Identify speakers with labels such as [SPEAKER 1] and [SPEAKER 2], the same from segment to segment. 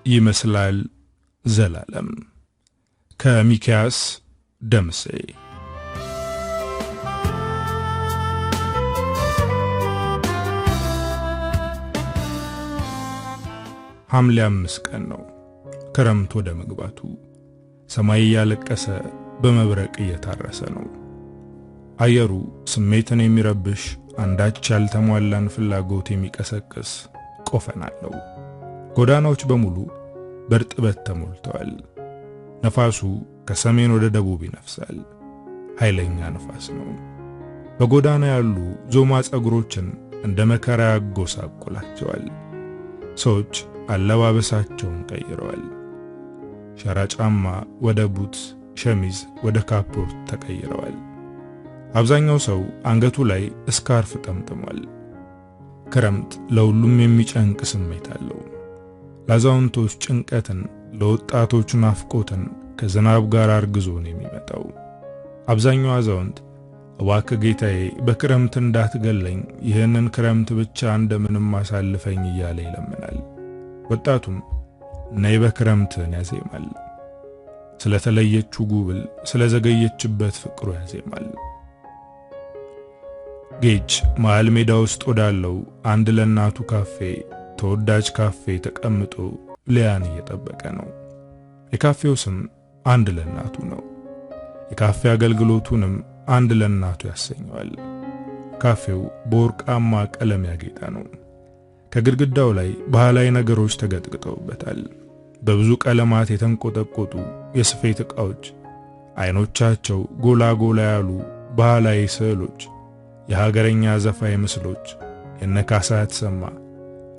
[SPEAKER 1] ይመስላል ዘላለም ከሚካያስ ደምሴ ሐምሌ 5 ቀን ነው። ክረምት ወደ መግባቱ ሰማይ ያለቀሰ በመብረቅ እየታረሰ ነው። አየሩ ስሜትን የሚረብሽ አንዳች ያልተሟላን ፍላጎት የሚቀሰቅስ ቆፈን አለው። ጎዳናዎች በሙሉ በርጥበት ተሞልተዋል። ነፋሱ ከሰሜን ወደ ደቡብ ይነፍሳል። ኃይለኛ ነፋስ ነው። በጎዳና ያሉ ዞማ ጸጉሮችን እንደ መከራ ያጎሳቁላቸዋል። ሰዎች አለባበሳቸውን ቀይረዋል። ሸራ ጫማ ወደ ቡት፣ ሸሚዝ ወደ ካፖርት ተቀይረዋል። አብዛኛው ሰው አንገቱ ላይ ስካርፍ ጠምጥሟል። ክረምት ለሁሉም የሚጨንቅ ስሜት አለው። ለአዛውንቶች ጭንቀትን፣ ለወጣቶች ናፍቆትን ከዝናብ ጋር አርግዞ ነው የሚመጣው። አብዛኛው አዛውንት እባክህ ጌታዬ በክረምት እንዳትገለኝ፣ ይህንን ክረምት ብቻ እንደምንም አሳልፈኝ እያለ ይለምናል። ወጣቱም ነይ በክረምትን ያዜማል። ስለተለየችው ጉብል፣ ስለዘገየችበት ፍቅሩ ያዜማል። ጌች መሃል ሜዳ ውስጥ ወዳለው አንድ ለናቱ ካፌ፣ ተወዳጅ ካፌ ተቀምጦ ሊያን እየጠበቀ ነው። የካፌው ስም አንድ ለናቱ ነው። የካፌ አገልግሎቱንም አንድ ለናቱ ያሰኘዋል። ካፌው በወርቃማ ቀለም ያጌጠ ነው። ከግድግዳው ላይ ባህላዊ ነገሮች ተገጥግጠውበታል። በብዙ ቀለማት የተንቆጠቆጡ የስፌት ዕቃዎች፣ አይኖቻቸው ጎላ ጎላ ያሉ ባህላዊ ስዕሎች፣ የሀገረኛ ዘፋኝ ምስሎች፣ የነ ካሳ ተሰማ፣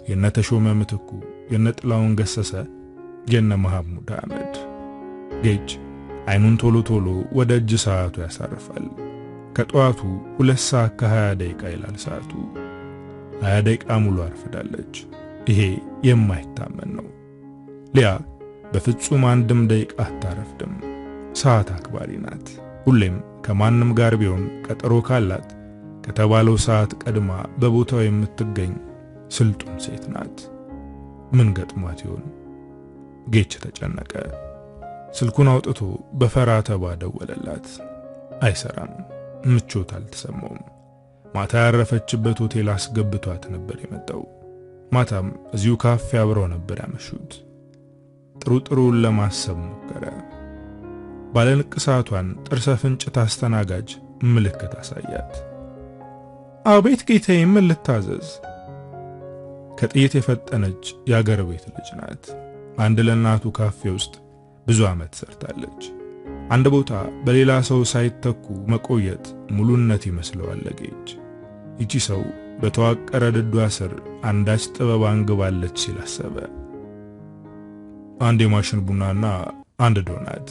[SPEAKER 1] የነ ተሾመ ምትኩ፣ የነ ጥላውን ገሰሰ፣ የነ መሐሙድ አህመድ። ጌች አይኑን ቶሎ ቶሎ ወደ እጅ ሰዓቱ ያሳርፋል። ከጧቱ 2 ሰዓት ከ20 ደቂቃ ይላል ሰዓቱ። 20 ደቂቃ ሙሉ አርፍዳለች። ይሄ የማይታመን ነው። ሊያ በፍጹም አንድም ደቂቃ አታረፍድም። ሰዓት አክባሪ ናት። ሁሌም ከማንም ጋር ቢሆን ቀጠሮ ካላት ከተባለው ሰዓት ቀድማ በቦታው የምትገኝ ስልጡን ሴት ናት። ምን ገጥሟት ይሆን? ጌች ተጨነቀ። ስልኩን አውጥቶ በፈራ ተባ ደወለላት። አይሰራም። ምቾት አልተሰማውም። ማታ ያረፈችበት ሆቴል አስገብቷት ነበር የመጣው። ማታም እዚሁ ካፌ አብረው ነበር ያመሹት። ጥሩን ለማሰብ ሞከረ። ባለንቅሳቷን ጥርሰ ፍንጭት አስተናጋጅ ምልክት አሳያት። አቤት ጌታዬ፣ ምን ልታዘዝ? ከጥይት የፈጠነች የአገር ቤት ልጅ ናት። አንድ ለናቱ ካፌ ውስጥ ብዙ ዓመት ሰርታለች። አንድ ቦታ በሌላ ሰው ሳይተኩ መቆየት ሙሉነት ይመስለዋል ለጌች። ይቺ ሰው በተዋቀረ ድዷ ስር አንዳች ጥበብ አንግባለች ሲል አሰበ። አንድ የማሽን ቡናና አንድ ዶናት።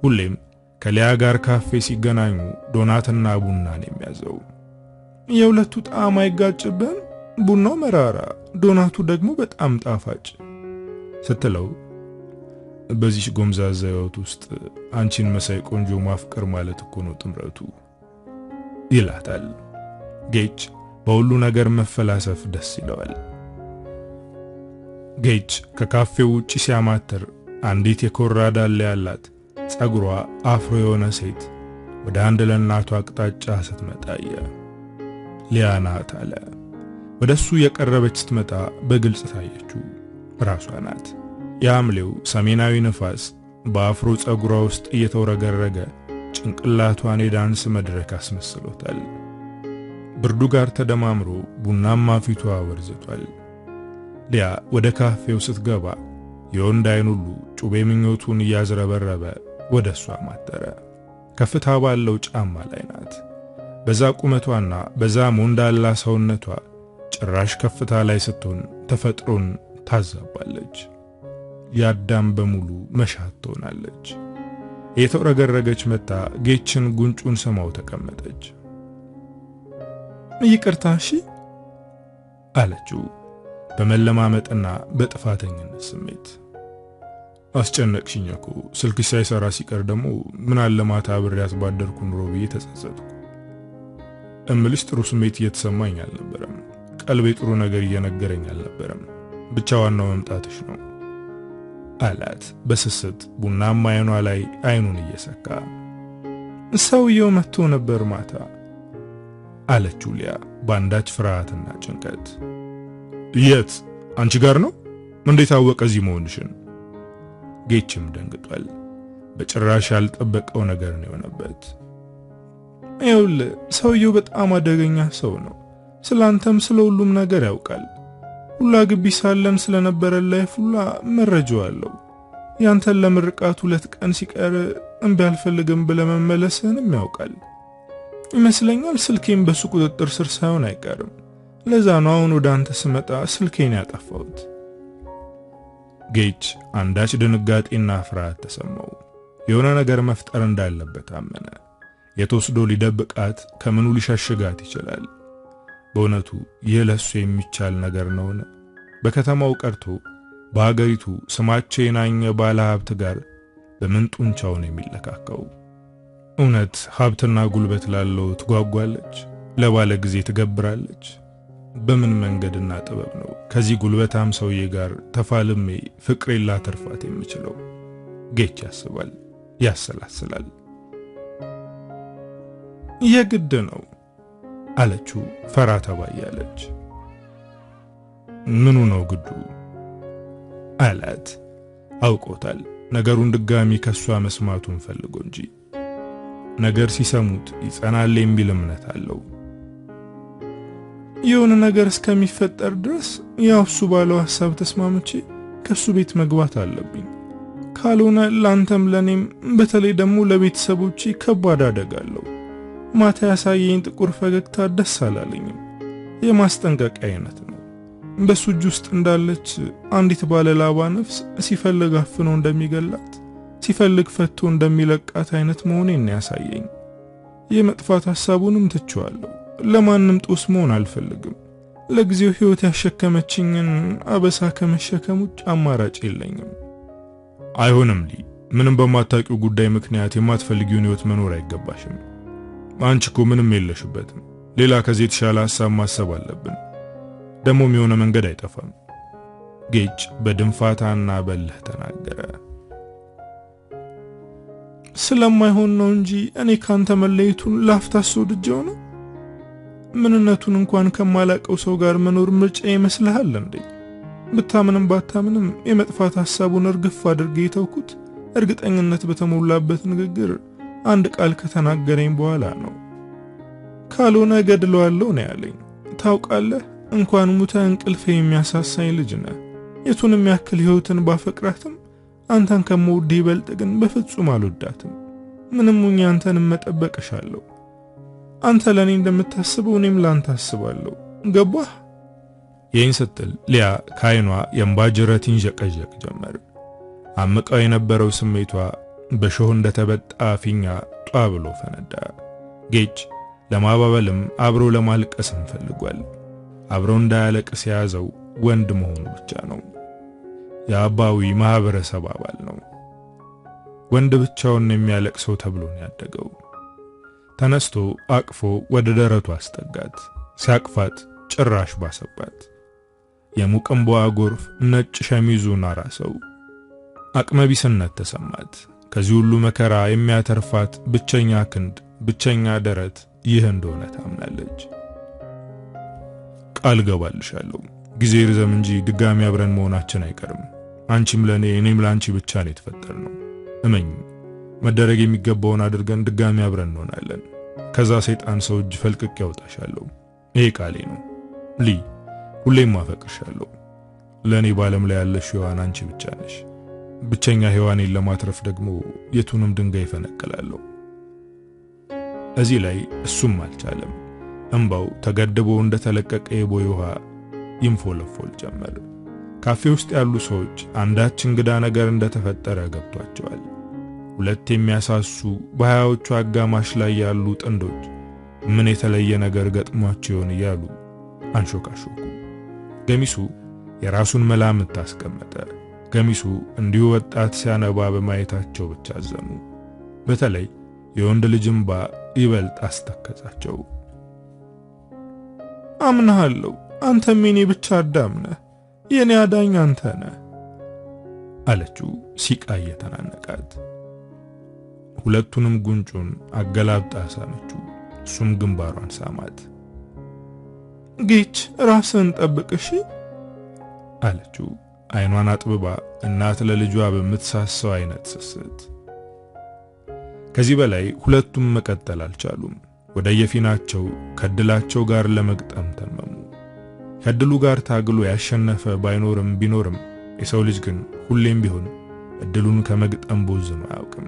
[SPEAKER 1] ሁሌም ከሊያ ጋር ካፌ ሲገናኙ ዶናትና ቡናን የሚያዘው። የሁለቱ ጣዕም አይጋጭብን? ቡናው መራራ፣ ዶናቱ ደግሞ በጣም ጣፋጭ ስትለው በዚህ ጎምዛዛ ህይወት ውስጥ አንቺን መሳይ ቆንጆ ማፍቀር ማለት እኮ ነው ጥምረቱ ይላታል። ጌች በሁሉ ነገር መፈላሰፍ ደስ ይለዋል። ጌች ከካፌው ውጪ ሲያማተር አንዲት የኮራዳለ ያላት ጸጉሯ አፍሮ የሆነ ሴት ወደ አንድ ለናቱ አቅጣጫ ስትመጣየ ሊያ ናት አለ። ወደሱ የቀረበች ስትመጣ በግልጽ ታየችው። ራሷ ናት። የሐምሌው ሰሜናዊ ንፋስ በአፍሮ ጸጉሯ ውስጥ እየተወረገረገ ጭንቅላቷን የዳንስ መድረክ አስመስሎታል። ብርዱ ጋር ተደማምሮ ቡናማ ፊቷ ወርዝቷል። ሊያ ወደ ካፌው ስትገባ የወንድ አይን ሁሉ ጩቤ ምኞቱን እያዝረበረበ ወደሷ ማተረ። ከፍታ ባለው ጫማ ላይ ናት። በዛ ቁመቷና በዛ ሞንዳላ ሰውነቷ ጭራሽ ከፍታ ላይ ስትሆን ተፈጥሮን ታዛባለች። ያዳም በሙሉ መሻት ትሆናለች። የተወረገረገች መጣ ጌችን ጉንጩን ስማው ተቀመጠች። ይቅርታ እሺ አለችው በመለማመጥና በጥፋተኝነት ስሜት። አስጨነቅሽኝ እኮ ስልክሽ ሳይሰራ ሲቀር ደግሞ ምን አለ ማታ አብሬያት ባደርኩ ኑሮ ብዬ ተጸጸትኩ። እምልሽ ጥሩ ስሜት እየተሰማኝ አልነበረም። ቀልቤ ጥሩ ነገር እየነገረኝ አልነበረም። ብቻዋን ነው መምጣትሽ ነው አላት በስስት ቡናማ አይኗ ላይ አይኑን እየሰካ። ሰውየው መጥቶ ነበር ማታ አለችው ሊያ ባንዳች ፍርሃትና ጭንቀት። የት? አንቺ ጋር ነው? እንዴት አወቀ እዚህ መሆንሽን? ጌችም ደንግጧል። በጭራሽ ያልጠበቀው ነገር ነው የሆነበት። ይኸውልህ ሰውየው በጣም አደገኛ ሰው ነው። ስላንተም ስለ ሁሉም ነገር ያውቃል። ሁላ ግቢ ሳለን ስለነበረ ላይፍ ሁላ መረጃው አለው። ያንተን ለምርቃት 2 ቀን ሲቀር እምቢ አልፈልግም ብለህ መመለስህንም ያውቃል። ይመስለኛል ስልኬን በሱ ቁጥጥር ስር ሳይሆን አይቀርም። ለዛ ነው አሁን ወደ አንተ ስመጣ ስልኬን ያጠፋሁት። ጌች አንዳች ድንጋጤና ፍርሃት ተሰማው። የሆነ ነገር መፍጠር እንዳለበት አመነ። የተወስዶ ሊደብቃት ከምኑ ሊሸሽጋት ይችላል? በእውነቱ ይህ ለሱ የሚቻል ነገር ነውን? በከተማው ቀርቶ በአገሪቱ ስማቸው የናኘ ባለ ሀብት ጋር በምን ጡንቻው ነው የሚለካከው? እውነት ሀብትና ጉልበት ላለው ትጓጓለች? ለባለ ጊዜ ትገብራለች? በምን መንገድና ጥበብ ነው ከዚህ ጉልበታም ሰውዬ ጋር ተፋልሜ ፍቅሬን ላተርፋት የምችለው? ጌች ያስባል፣ ያሰላስላል። የግድ ነው አለችው ፈራ ተባ እያለች። ምኑ ነው ግዱ አላት። አውቆታል ነገሩን ድጋሚ ከሷ መስማቱን ፈልጎ እንጂ ነገር ሲሰሙት ይጸናል የሚል እምነት አለው። የሆነ ነገር እስከሚፈጠር ድረስ ያው እሱ ባለው ሐሳብ ተስማምቼ ከሱ ቤት መግባት አለብኝ። ካልሆነ ላንተም ለኔም በተለይ ደግሞ ለቤተሰቦቼ ከባድ አደጋ አለው። ማታ ያሳየኝ ጥቁር ፈገግታ ደስ አላለኝም። የማስጠንቀቂያ አይነት ነው። በሱ እጅ ውስጥ እንዳለች አንዲት ባለላባ ነፍስ ሲፈልግ አፍኖ እንደሚገላት ሲፈልግ ፈቶ እንደሚለቃት አይነት መሆኔን ያሳየኝ። የመጥፋት ሐሳቡንም ትቼዋለሁ። ለማንም ጦስ መሆን አልፈልግም። ለጊዜው ህይወት ያሸከመችኝን አበሳ ከመሸከም ውጭ አማራጭ የለኝም። አይሆንም ሊ፣ ምንም በማታውቂው ጉዳይ ምክንያት የማትፈልጊውን ህይወት መኖር አይገባሽም። አንቺ እኮ ምንም የለሽበትም። ሌላ ከዚህ የተሻለ ሐሳብ ማሰብ አለብን። ደሞም የሆነ መንገድ አይጠፋም። ጌች በድንፋታና በልህ ተናገረ። ስለማይሆን ነው እንጂ እኔ ካንተ መለየቱን ላፍታ ወድጄው ነው። ምንነቱን እንኳን ከማላቀው ሰው ጋር መኖር ምርጫ ይመስልሃል እንዴ? ብታምንም ባታምንም የመጥፋት ሐሳቡን እርግፍ አድርጌ የተውኩት እርግጠኝነት በተሞላበት ንግግር አንድ ቃል ከተናገረኝ በኋላ ነው። ካልሆነ ገድለዋለሁ ነው ያለኝ። ታውቃለህ እንኳን ሙተ እንቅልፍ የሚያሳሳኝ ልጅ ነህ። የቱንም ያክል ህይወትን ባፈቅራትም አንተን ከመውድ ይበልጥ ግን በፍጹም አልወዳትም። ምንም ሁኚ አንተን መጠበቅሻለሁ። አንተ ለኔ እንደምታስበው እኔም ላንተ አስባለሁ። ገባህ? ይህን ስትል ሊያ ከዓይኗ የእንባ ጅረት ይንዠቀዠቅ ጀመር። አምቀው የነበረው ስሜቷ በሾህ እንደተበጣ ፊኛ ጧ ብሎ ፈነዳ። ጌች ለማባበልም አብሮ ለማልቀስም ፈልጓል። አብሮ እንዳያለቅስ የያዘው ወንድ መሆኑ ብቻ ነው። የአባዊ ማህበረሰብ አባል ነው። ወንድ ብቻውን የሚያለቅሰው ተብሎ ነው ያደገው። ተነስቶ አቅፎ ወደ ደረቱ አስጠጋት። ሲያቅፋት ጭራሽ ባሰባት። የሙቅምቧ ጎርፍ ነጭ ሸሚዙን አራሰው። አቅመቢስነት ተሰማት። ከዚህ ሁሉ መከራ የሚያተርፋት ብቸኛ ክንድ፣ ብቸኛ ደረት ይህ እንደሆነ ታምናለች። ቃል ገባልሻለሁ ጊዜ ርዘም እንጂ ድጋሚ አብረን መሆናችን አይቀርም። አንቺም ለኔ እኔም ላንቺ ብቻ ነው የተፈጠርነው። እመኝ፣ መደረግ የሚገባውን አድርገን ድጋሚ አብረን እንሆናለን። ከዛ ሰይጣን ሰው እጅ ፈልቅቅ ያወጣሻለሁ። ይሄ ቃሌ ነው ሊ። ሁሌም ማፈቅርሻለሁ። ለኔ ባለም ላይ ያለሽ ሔዋን አንቺ ብቻ ነሽ። ብቸኛ ሔዋኔን ለማትረፍ ደግሞ የቱንም ድንጋይ ፈነቅላለሁ። እዚህ ላይ እሱም አልቻለም። እንባው ተገድቦ እንደተለቀቀ የቦይ ውሃ ይንፎለፎል ጀመር። ካፌ ውስጥ ያሉ ሰዎች አንዳች እንግዳ ነገር እንደተፈጠረ ገብቷቸዋል። ሁለት የሚያሳሱ በሃያዎቹ አጋማሽ ላይ ያሉ ጥንዶች ምን የተለየ ነገር ገጥሟቸው ይሆን እያሉ አንሾካሾኩ። ገሚሱ የራሱን መላምት አስቀመጠ። ገሚሱ እንዲሁ ወጣት ሲያነባ በማየታቸው ብቻ አዘኑ። በተለይ የወንድ ልጅ እንባ ይበልጥ አስተከዛቸው። አምናለሁ፣ አንተም የኔ ብቻ አዳም ነህ። የኔ አዳኝ አንተ ነህ አለችው ሲቃ እየተናነቃት። ሁለቱንም ጉንጩን አገላብጣ ሳመችው። እሱም ግንባሯን ሳማት። ጌች ራስን ጠብቅሽ አለችው አይኗን አጥብባ እናት ለልጇ በምትሳሰው አይነት ስስት። ከዚህ በላይ ሁለቱም መቀጠል አልቻሉም። ወደ የፊናቸው ከድላቸው ጋር ለመግጠም ተመሙ። ከድሉ ጋር ታግሎ ያሸነፈ ባይኖርም ቢኖርም የሰው ልጅ ግን ሁሌም ቢሆን እድሉን ከመግጠም ቦዝኖ አያውቅም።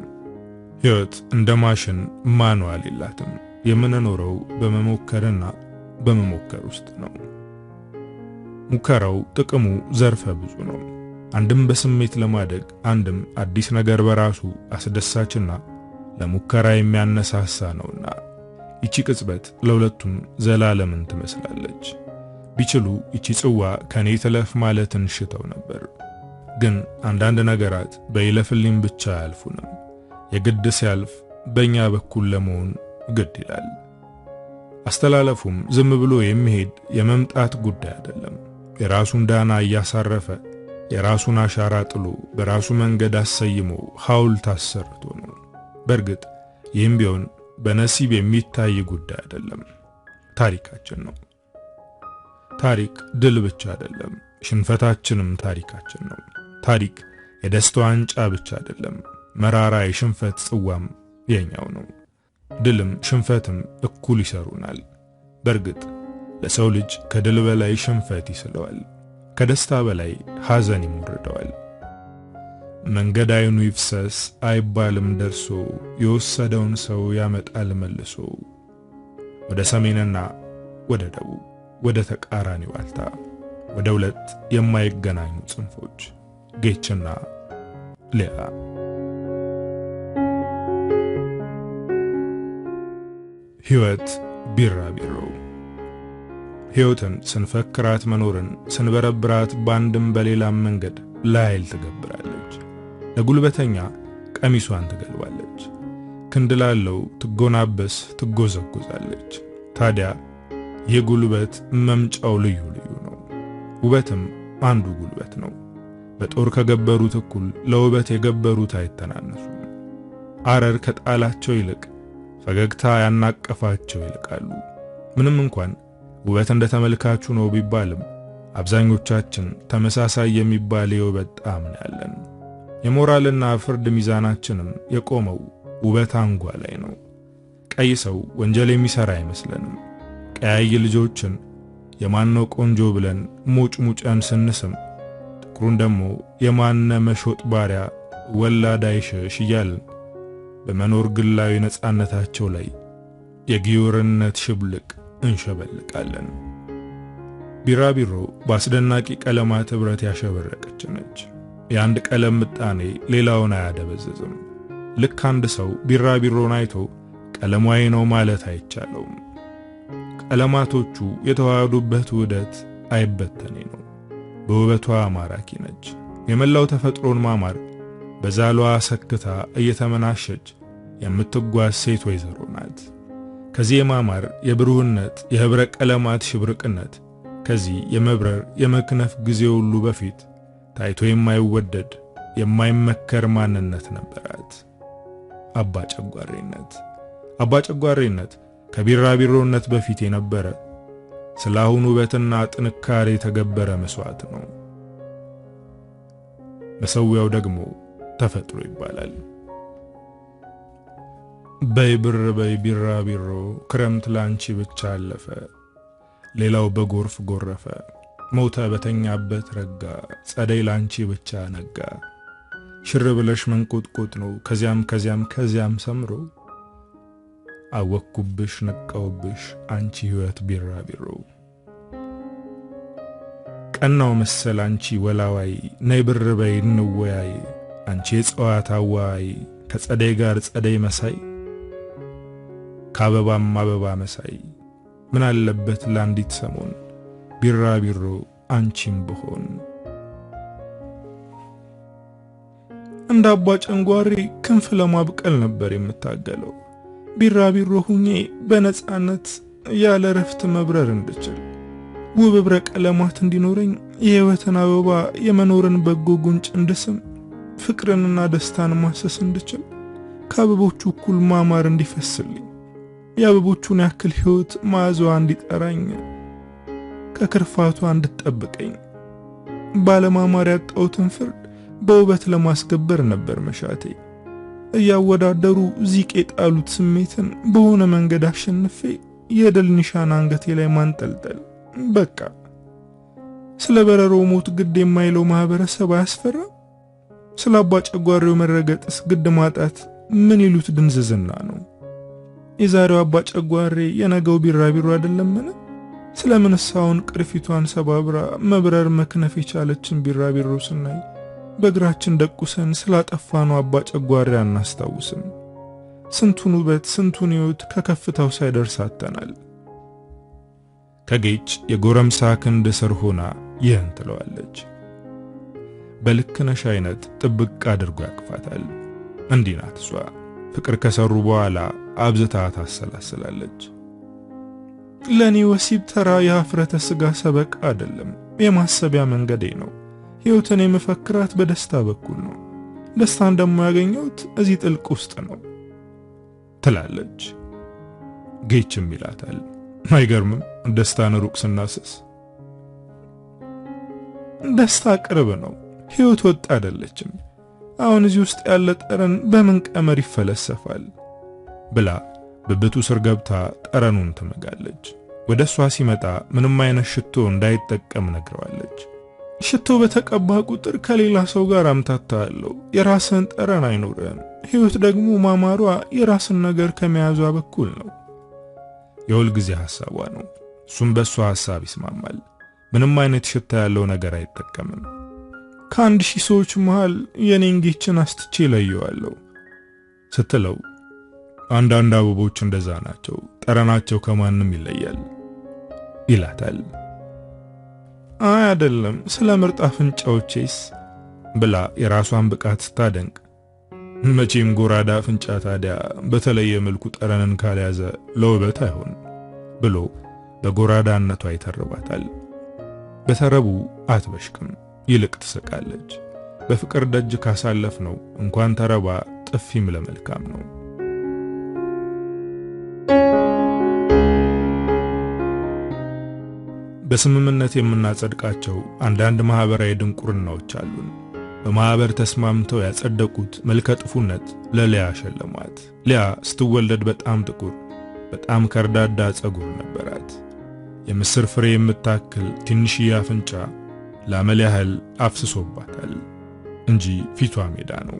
[SPEAKER 1] ሕይወት እንደ ማሽን ማኑዋል የላትም። የምንኖረው በመሞከርና በመሞከር ውስጥ ነው። ሙከራው ጥቅሙ ዘርፈ ብዙ ነው። አንድም በስሜት ለማደግ፣ አንድም አዲስ ነገር በራሱ አስደሳችና ለሙከራ የሚያነሳሳ ነውና ይቺ ቅጽበት ለሁለቱም ዘላለምን ትመስላለች። ቢችሉ ይቺ ጽዋ ከኔ ትለፍ ማለትን ሽተው ነበር። ግን አንዳንድ ነገራት በይለፍልኝ ብቻ አያልፉንም። የግድ ሲያልፍ በእኛ በኩል ለመሆን ግድ ይላል። አስተላለፉም ዝም ብሎ የሚሄድ የመምጣት ጉዳይ አይደለም። የራሱን ዳና እያሳረፈ የራሱን አሻራ ጥሎ በራሱ መንገድ አሰይሞ ሐውልት አሰርቶ ነው። በእርግጥ ይህም ቢሆን በነሲብ የሚታይ ጉዳይ አይደለም። ታሪካችን ነው። ታሪክ ድል ብቻ አይደለም፣ ሽንፈታችንም ታሪካችን ነው። ታሪክ የደስታው ዋንጫ ብቻ አይደለም፣ መራራ የሽንፈት ጽዋም የኛው ነው። ድልም ሽንፈትም እኩል ይሰሩናል። በእርግጥ ለሰው ልጅ ከድል በላይ ሽንፈት ይስለዋል፣ ከደስታ በላይ ሐዘን ይሞርደዋል። መንገድ አይኑ ይፍሰስ አይባልም ደርሶ የወሰደውን ሰው ያመጣል መልሶ። ወደ ሰሜንና ወደ ደቡብ፣ ወደ ተቃራኒ ዋልታ፣ ወደ ሁለት የማይገናኙ ጽንፎች ጌችና ሊያ። ሕይወት ቢራቢሮ። ሕይወትን ስንፈክራት መኖርን ስንበረብራት ባንድም በሌላም መንገድ ለኃይል ትገብራለች። ለጉልበተኛ ቀሚሷን ትገልባለች፣ ክንድ ላለው ትጎናበስ ትጎዘጎዛለች። ታዲያ ይህ ጉልበት መምጫው ልዩ ልዩ ነው። ውበትም አንዱ ጉልበት ነው። በጦር ከገበሩት እኩል ለውበት የገበሩት አይተናነሱም። አረር ከጣላቸው ይልቅ ፈገግታ ያናቀፋቸው ይልቃሉ። ምንም እንኳን ውበት እንደ ተመልካቹ ነው ቢባልም አብዛኞቻችን ተመሳሳይ የሚባል የውበት ጣዕም ያለን። የሞራልና ፍርድ ሚዛናችንም የቆመው ውበት አንጓ ላይ ነው። ቀይ ሰው ወንጀል የሚሰራ አይመስለንም። ቀያይ ልጆችን የማነው ቆንጆ ብለን ሙጭሙጨን ስንስም፣ ጥቁሩን ደግሞ የማነ መሾጥ ባሪያ ወላድ አይሸሽ እያልን በመኖር ግላዊ ነጻነታቸው ላይ የጊዮርነት ሽብልቅ እንሸበልቃለን። ቢራቢሮ በአስደናቂ ቀለማት ህብረት ያሸበረቀች ነች። የአንድ ቀለም ምጣኔ ሌላውን አያደበዝዝም። ልክ አንድ ሰው ቢራቢሮን አይቶ ቀለሟይ ነው ማለት አይቻለውም። ቀለማቶቹ የተዋሃዱበት ውህደት አይበተኔ ነው። በውበቷ ማራኪ ነች። የመላው ተፈጥሮን ማማር በዛሏ ሰክታ እየተመናሸች የምትጓዝ ሴት ወይዘሮ ናት። ከዚህ የማማር የብሩህነት የህብረ ቀለማት ሽብርቅነት ከዚህ የመብረር የመክነፍ ጊዜ ሁሉ በፊት ታይቶ የማይወደድ የማይመከር ማንነት ነበራት። አባ ጨጓሬነት። አባ ጨጓሬነት ከቢራቢሮነት በፊት የነበረ ስለ አሁኑ ውበትና ጥንካሬ የተገበረ መስዋዕት ነው። መሰዊያው ደግሞ ተፈጥሮ ይባላል። በይብር በይቢራቢሮ ክረምት ላንቺ ብቻ አለፈ፣ ሌላው በጎርፍ ጎረፈ፣ ሞተ በተኛበት ረጋ፣ ጸደይ ላንቺ ብቻ ነጋ። ሽር ብለሽ መንቆጥቆጥ ነው ከዚያም ሰምሮ፣ አወኩብሽ ነቃውብሽ አንቺ ሕይወት ቢራቢሮ። ቀናው መሰል አንቺ ወላዋይ ነይ ብር በይ እንወያይ፣ አንቺ የጽዋት አዋይ ከጸደይ ጋር ጸደይ መሳይ፣ ከአበባም አበባ መሳይ። ምን አለበት ለአንዲት ሰሞን ቢራቢሮ አንቺም ብሆን። እንደ አባ ጨንጓሬ ክንፍ ለማብቀል ነበር የምታገለው፣ ቢራቢሮ ሁኜ በነጻነት ያለ ረፍት መብረር እንድችል። ውብ ህብረ ቀለማት እንዲኖረኝ የህይወትን አበባ የመኖርን በጎ ጉንጭ እንድስም ፍቅርንና ደስታን ማሰስ እንድችል ከአበቦቹ እኩል ማማር እንዲፈስልኝ የአበቦቹን ያክል ህይወት ማዕዛዋ እንዲጠራኝ ከክርፋቷ እንድትጠብቀኝ ባለማማር ያጣሁትን ፍርድ በውበት ለማስገበር ነበር መሻቴ። እያወዳደሩ ዚቅ የጣሉት ስሜትን በሆነ መንገድ አሸንፌ የድል ኒሻን አንገቴ ላይ ማንጠልጠል። በቃ ስለ በረሮ ሞት ግድ የማይለው ማህበረሰብ አያስፈራ? ስለ አባ ጨጓሬው መረገጥስ ግድ ማጣት ምን ይሉት ድንዝዝና ነው? የዛሬው አባ ጨጓሬ የነገው ቢራቢሮ አይደለምን? ስለምንስ አሁን ቅርፊቷን ሰባብራ መብረር መክነፍ የቻለችን ቢራቢሮ ስናይ በእግራችን ደቁሰን ስላጠፋነው አባ ጨጓሬ አናስታውስም? ስንቱን ውበት ስንቱን ህይወት ከከፍታው ሳይደርስ አጥተናል። ከጌች የጎረምሳ ክንድ ስር ሆና ይህን ትለዋለች። በልክነሽ አይነት ጥብቅ አድርጎ ያቅፋታል። እንዲህ ናት እሷ። ፍቅር ከሰሩ በኋላ አብዝታ ታሰላስላለች። ለኔ ወሲብ ተራ የሀፍረተ ስጋ ሰበቃ አይደለም፣ የማሰቢያ መንገዴ ነው። ህይወትን የመፈክራት በደስታ በኩል ነው። ደስታን ደግሞ ያገኘሁት እዚህ ጥልቅ ውስጥ ነው ትላለች። ጌችም ይላታል፣ አይገርምም? ደስታን ሩቅ ስናስስ ደስታ ቅርብ ነው። ህይወት ወጥ አይደለችም። አሁን እዚህ ውስጥ ያለ ጠረን በምን ቀመር ይፈለሰፋል ብላ ብብቱ ስር ገብታ ጠረኑን ትመጋለች። ወደሷ ሲመጣ ምንም አይነት ሽቶ እንዳይጠቀም ነግረዋለች። ሽቶ በተቀባ ቁጥር ከሌላ ሰው ጋር አምታታለው። የራስን ጠረን አይኖርም። ህይወት ደግሞ ማማሯ የራስን ነገር ከመያዟ በኩል ነው። የሁል ጊዜ ሐሳቧ ነው። እሱም በሷ ሐሳብ ይስማማል። ምንም አይነት ሽታ ያለው ነገር አይጠቀምም። ከአንድ ሺህ ሰዎች መሃል የኔን ጌችን አስትቼ ለየዋለሁ ስትለው አንዳንድ አበቦች እንደዛ ናቸው፣ ጠረናቸው ከማንም ይለያል ይላታል። አይ አይደለም፣ ስለ ምርጥ አፍንጫዎቼስ ብላ የራሷን ብቃት ስታደንቅ መቼም ጎራዳ አፍንጫ ታዲያ በተለየ መልኩ ጠረንን ካልያዘ ለውበት አይሆን ብሎ በጎራዳነቷ ይተርባታል። በተረቡ አትበሽቅም፣ ይልቅ ትስቃለች። በፍቅር ደጅ ካሳለፍ ነው እንኳን ተረባ ጥፊም ለመልካም ነው። በስምምነት የምናጸድቃቸው አንዳንድ ማህበራዊ ድንቁርናዎች አሉን። በማህበር ተስማምተው ያጸደቁት መልከጥፉነት ለሊያ ሸለሟት። ሊያ ስትወለድ በጣም ጥቁር፣ በጣም ከርዳዳ ጸጉር ነበራት። የምስር ፍሬ የምታክል ትንሽዬ አፍንጫ ላመል ያህል አፍስሶባታል እንጂ ፊቷ ሜዳ ነው።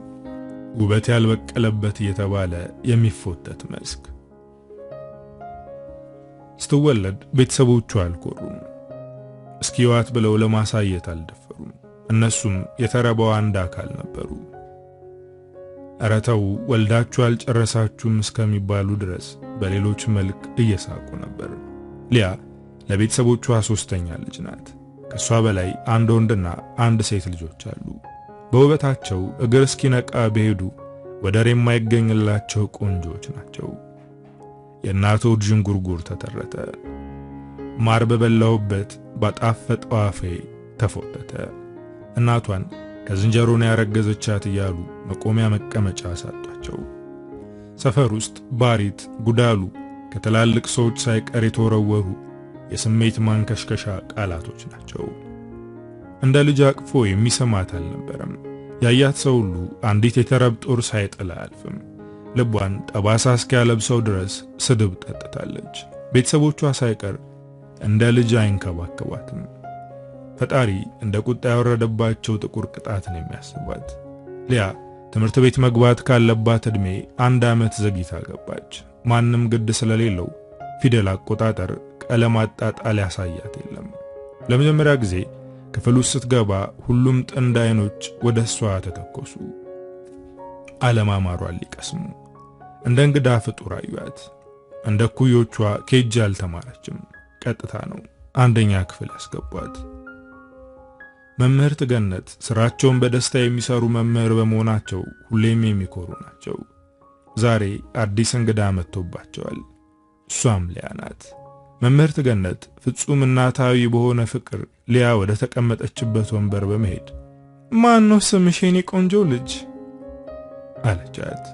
[SPEAKER 1] ውበት ያልበቀለበት እየተባለ የሚፎተት መስክ። ስትወለድ ቤተሰቦቿ አልኮሩም። እስኪዋት ብለው ለማሳየት አልደፈሩም። እነሱም የተረባው አንድ አካል ነበሩ። እረተው ወልዳችሁ አልጨረሳችሁም እስከሚባሉ ድረስ በሌሎች መልክ እየሳቁ ነበር። ሊያ ለቤተሰቦቿ ሶስተኛ ልጅ ናት። ከሷ በላይ አንድ ወንድና አንድ ሴት ልጆች አሉ። በውበታቸው እግር እስኪነቃ በሄዱ ወደር የማይገኝላቸው ቆንጆች ናቸው። የእናቶ ጅንጉርጉር ተተረተ። ማር በበላውበት ባጣፈጠው አፌ ተፎተተ። እናቷን ከዝንጀሮን ያረገዘቻት እያሉ መቆሚያ መቀመጫ ሳጧቸው። ሰፈር ውስጥ ባሪት ጉዳሉ ከትላልቅ ሰዎች ሳይቀር የተወረወሩ የስሜት ማንከሽከሻ ቃላቶች ናቸው። እንደ ልጅ አቅፎ የሚሰማት አልነበረም። ያያት ሰው ሁሉ አንዲት የተረብ ጦር ሳይጥል አያልፍም። ልቧን ጠባሳ እስኪያለብሰው ድረስ ስድብ ጠጥታለች። ቤተሰቦቿ ሳይቀር እንደ ልጅ አይንከባከቧትም። ፈጣሪ እንደ ቁጣ ያወረደባቸው ጥቁር ቅጣት ነው የሚያስቧት። ሊያ ትምህርት ቤት መግባት ካለባት እድሜ 1 ዓመት ዘግይታ ገባች። ማንም ግድ ስለሌለው ፊደል አቆጣጠር፣ ቀለም አጣጣል ያሳያት የለም። ለመጀመሪያ ጊዜ ክፍል ውስጥ ስትገባ ሁሉም ጥንድ አይኖች ወደ እሷ ተተኮሱ። አለማማሯን ሊቀስሙ እንደ እንግዳ ፍጡር አዩአት። እንደ ኩዮቿ ኬጅ አልተማረችም። ቀጥታ ነው 1ኛ ክፍል ያስገቧት። መምህርት ገነት ስራቸውን በደስታ የሚሰሩ መምህር በመሆናቸው ሁሌም የሚኮሩ ናቸው። ዛሬ አዲስ እንግዳ መጥቶባቸዋል። እሷም ሊያ ናት። መምህርት ገነት ፍጹም እናታዊ በሆነ ፍቅር ሊያ ወደ ተቀመጠችበት ወንበር በመሄድ ማን ነው ስምሽ የኔ ቆንጆ ልጅ አለቻት።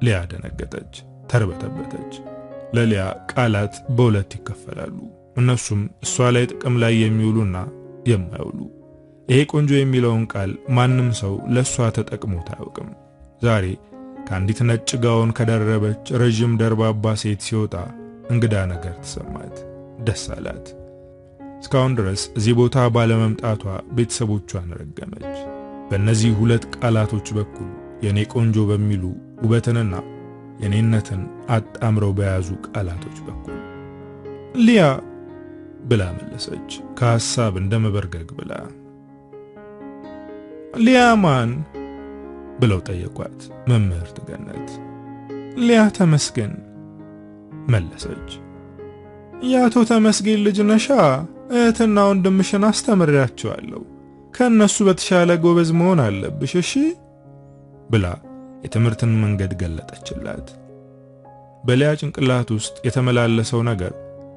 [SPEAKER 1] ሊያ ደነገጠች፣ ተርበተበተች። ለሊያ ቃላት በሁለት ይከፈላሉ። እነሱም እሷ ላይ ጥቅም ላይ የሚውሉና የማይውሉ። ይሄ ቆንጆ የሚለውን ቃል ማንም ሰው ለሷ ተጠቅሞት አያውቅም። ዛሬ ከአንዲት ነጭ ጋውን ከደረበች ረጅም ደርባባ ሴት ሲወጣ እንግዳ ነገር ተሰማት፣ ደስ አላት። እስካሁን ድረስ እዚህ ቦታ ባለመምጣቷ ቤተሰቦቿን ረገመች። በእነዚህ ሁለት ቃላቶች በኩል የኔ ቆንጆ በሚሉ ውበትንና የኔነትን አጣምረው በያዙ ቃላቶች በኩል ሊያ ብላ መለሰች፣ ከሐሳብ እንደመበርገግ ብላ። ሊያ ማን ብለው ጠየቋት መምህርት ገነት። ሊያ ተመስገን መለሰች። ያቶ ተመስገን ልጅ ነሻ? እህትና ወንድምሽን አስተምሬያቸዋለሁ። ከነሱ በተሻለ ጎበዝ መሆን አለብሽ እሺ ብላ የትምህርትን መንገድ ገለጠችላት። በሊያ ጭንቅላት ውስጥ የተመላለሰው ነገር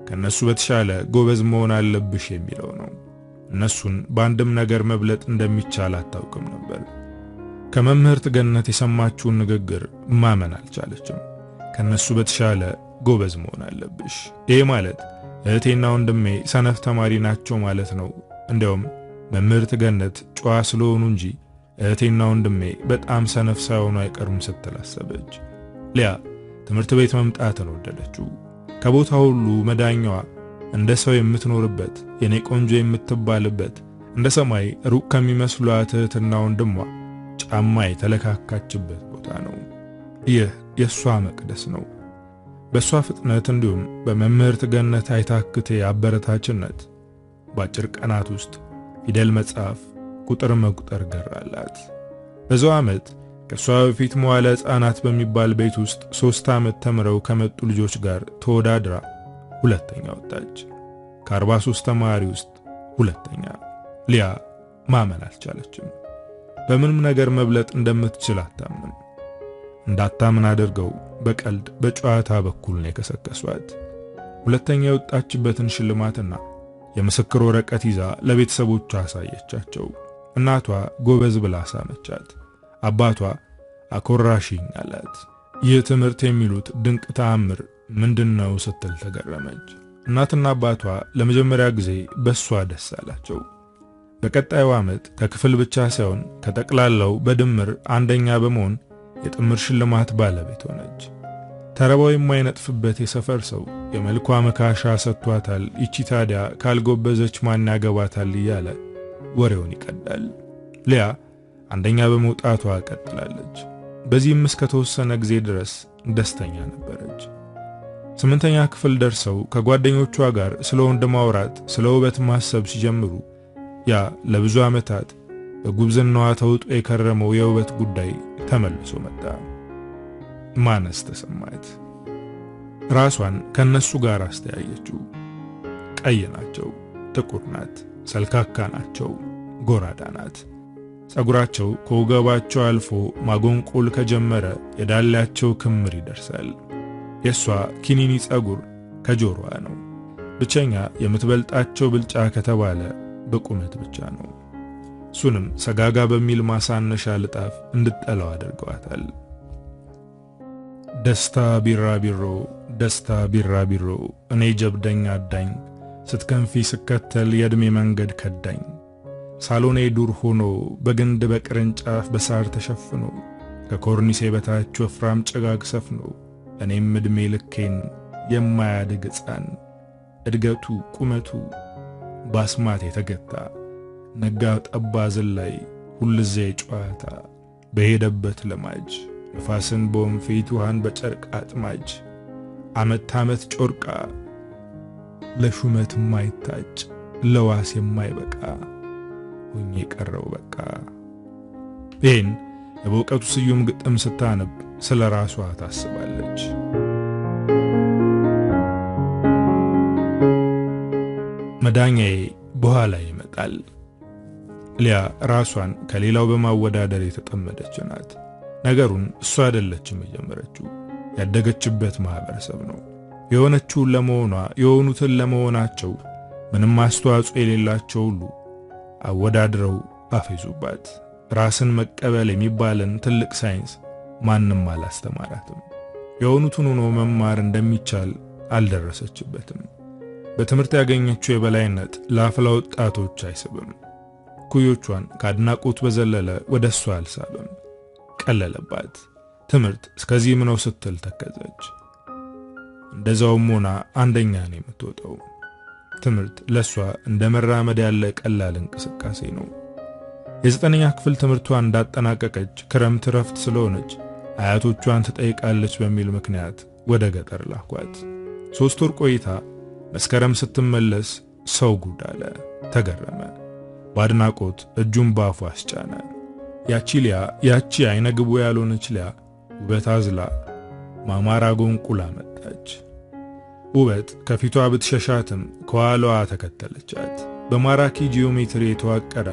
[SPEAKER 1] ከነሱ በተሻለ ጎበዝ መሆን አለብሽ የሚለው ነው። እነሱን በአንድም ነገር መብለጥ እንደሚቻል አታውቅም ነበር። ከመምህርት ገነት የሰማችውን ንግግር ማመን አልቻለችም። ከነሱ በተሻለ ጎበዝ መሆን አለብሽ፣ ይሄ ማለት እህቴና ወንድሜ ሰነፍ ተማሪ ናቸው ማለት ነው። እንዲያውም መምህርት ገነት ጨዋ ስለሆኑ እንጂ እህቴና ወንድሜ በጣም ሰነፍ ሳይሆኑ አይቀሩም ስትል አሰበች። ሊያ ትምህርት ቤት መምጣትን ወደደችው። ከቦታ ሁሉ መዳኛዋ እንደ ሰው የምትኖርበት፣ የኔ ቆንጆ የምትባልበት፣ እንደ ሰማይ ሩቅ ከሚመስሏት እህትና ወንድሟ ጫማ የተለካካችበት ቦታ ነው። ይህ የሷ መቅደስ ነው። በሷ ፍጥነት እንዲሁም በመምህርት ገነት አይታክቴ አበረታችነት በአጭር ቀናት ውስጥ ፊደል መጻፍ፣ ቁጥር መቁጠር ገራላት። በዛው ዓመት ከሷ በፊት መዋለ ሕፃናት በሚባል ቤት ውስጥ 3 ዓመት ተምረው ከመጡ ልጆች ጋር ተወዳድራ ሁለተኛ ወጣች። ከ43 ተማሪ ውስጥ ሁለተኛ። ሊያ ማመን አልቻለችም። በምንም ነገር መብለጥ እንደምትችል አታምንም። እንዳታምን አድርገው በቀልድ በጨዋታ በኩል ነው የከሰከሷት። ሁለተኛ የወጣችበትን ሽልማትና የምስክር ወረቀት ይዛ ለቤተሰቦቿ አሳየቻቸው። እናቷ ጎበዝ ብላ ሳመቻት። አባቷ አኮራሽኝ አላት። ይህ ትምህርት የሚሉት ድንቅ ተአምር ምንድነው ስትል ተገረመች። እናትና አባቷ ለመጀመሪያ ጊዜ በሷ ደስ አላቸው። በቀጣዩ ዓመት ከክፍል ብቻ ሳይሆን ከጠቅላላው በድምር አንደኛ በመሆን የጥምር ሽልማት ባለቤት ሆነች። ተረባው የማይነጥፍበት የሰፈር ሰው የመልኳ መካሻ ሰጥቷታል፣ ይቺ ታዲያ ካልጎበዘች ማን ያገባታል እያለ ወሬውን ይቀዳል። ሊያ አንደኛ በመውጣቷ ቀጥላለች። በዚህም እስከ ተወሰነ ጊዜ ድረስ ደስተኛ ነበረች። 8ኛ ክፍል ደርሰው ከጓደኞቿ ጋር ስለ ወንድ ማውራት፣ ስለ ውበት ማሰብ ሲጀምሩ ያ ለብዙ ዓመታት በጉብዝናዋ ተውጦ የከረመው የውበት ጉዳይ ተመልሶ መጣ። ማነስ ተሰማት። ራሷን ከነሱ ጋር አስተያየችው። ቀይ ናቸው፣ ጥቁር ናት፣ ሰልካካ ናቸው፣ ጎራዳ ናት። ጸጉራቸው ከወገባቸው አልፎ ማጎንቆል ከጀመረ የዳላቸው ክምር ይደርሳል። የሷ ኪኒኒ ጸጉር ከጆሮዋ ነው። ብቸኛ የምትበልጣቸው ብልጫ ከተባለ በቁመት ብቻ ነው። እሱንም ሰጋጋ በሚል ማሳነሻ ልጣፍ እንድጠላው አድርገዋታል። ደስታ ቢራቢሮ፣ ደስታ ቢራቢሮ፣ እኔ ጀብደኛ አዳኝ፣ ስትከንፊ ስከተል የዕድሜ መንገድ ከዳኝ። ሳሎኔ ዱር ሆኖ በግንድ በቅርንጫፍ በሳር ተሸፍኖ ከኮርኒሴ በታች ወፍራም ጭጋግ ሰፍኖ እኔም ዕድሜ ልኬን የማያድግ ሕፃን እድገቱ ቁመቱ ባስማት የተገታ ነጋ ጠባ ዝላይ ሁልጊዜ ጨዋታ በሄደበት ለማጅ ነፋስን በወንፊት ውሃን በጨርቅ አጥማጅ ዓመት ዓመት ጮርቃ ለሹመት የማይታጭ ለዋስ የማይበቃ ሆኜ ቀረው በቃ። ይህን የበእውቀቱ ስዩም ግጥም ስታነብ ስለ ራሷ ታስባለች። መዳኛዬ በኋላ ይመጣል። ሊያ ራሷን ከሌላው በማወዳደር የተጠመደች ናት። ነገሩን እሷ አይደለችም የጀመረችው፣ ያደገችበት ማህበረሰብ ነው። የሆነችውን ለመሆኗ የሆኑትን ለመሆናቸው ምንም አስተዋጽኦ የሌላቸው ሁሉ አወዳድረው አፈይዙባት። ራስን መቀበል የሚባልን ትልቅ ሳይንስ ማንም አላስተማራትም። የሆኑትን ሆኖ መማር እንደሚቻል አልደረሰችበትም። በትምህርት ያገኘችው የበላይነት ለአፍላ ወጣቶች አይስብም። ኩዮቿን ካድናቆት በዘለለ ወደሷ አልሳበም። ቀለለባት። ትምህርት እስከዚህ ምነው ስትል ተከዘች። እንደዛውም ሆና አንደኛ ነው የምትወጣው። ትምህርት ለሷ እንደ መራመድ ያለ ቀላል እንቅስቃሴ ነው። የዘጠነኛ ክፍል ትምህርቷን እንዳጠናቀቀች ክረምት ረፍት ስለሆነች አያቶቿን ትጠይቃለች በሚል ምክንያት ወደ ገጠር ላኳት። 3 ወር ቆይታ መስከረም ስትመለስ ሰው ጉድ አለ፣ ተገረመ። ባድናቆት እጁን ባፉ አስጫነ። ያቺ አይነ ግቡ ያልሆነች ሊያ ውበት አዝላ ማማራ ጎንቁላ መጣች። ውበት ከፊቷ ብትሸሻትም ከኋላዋ ተከተለቻት። በማራኪ ጂኦሜትሪ የተዋቀረ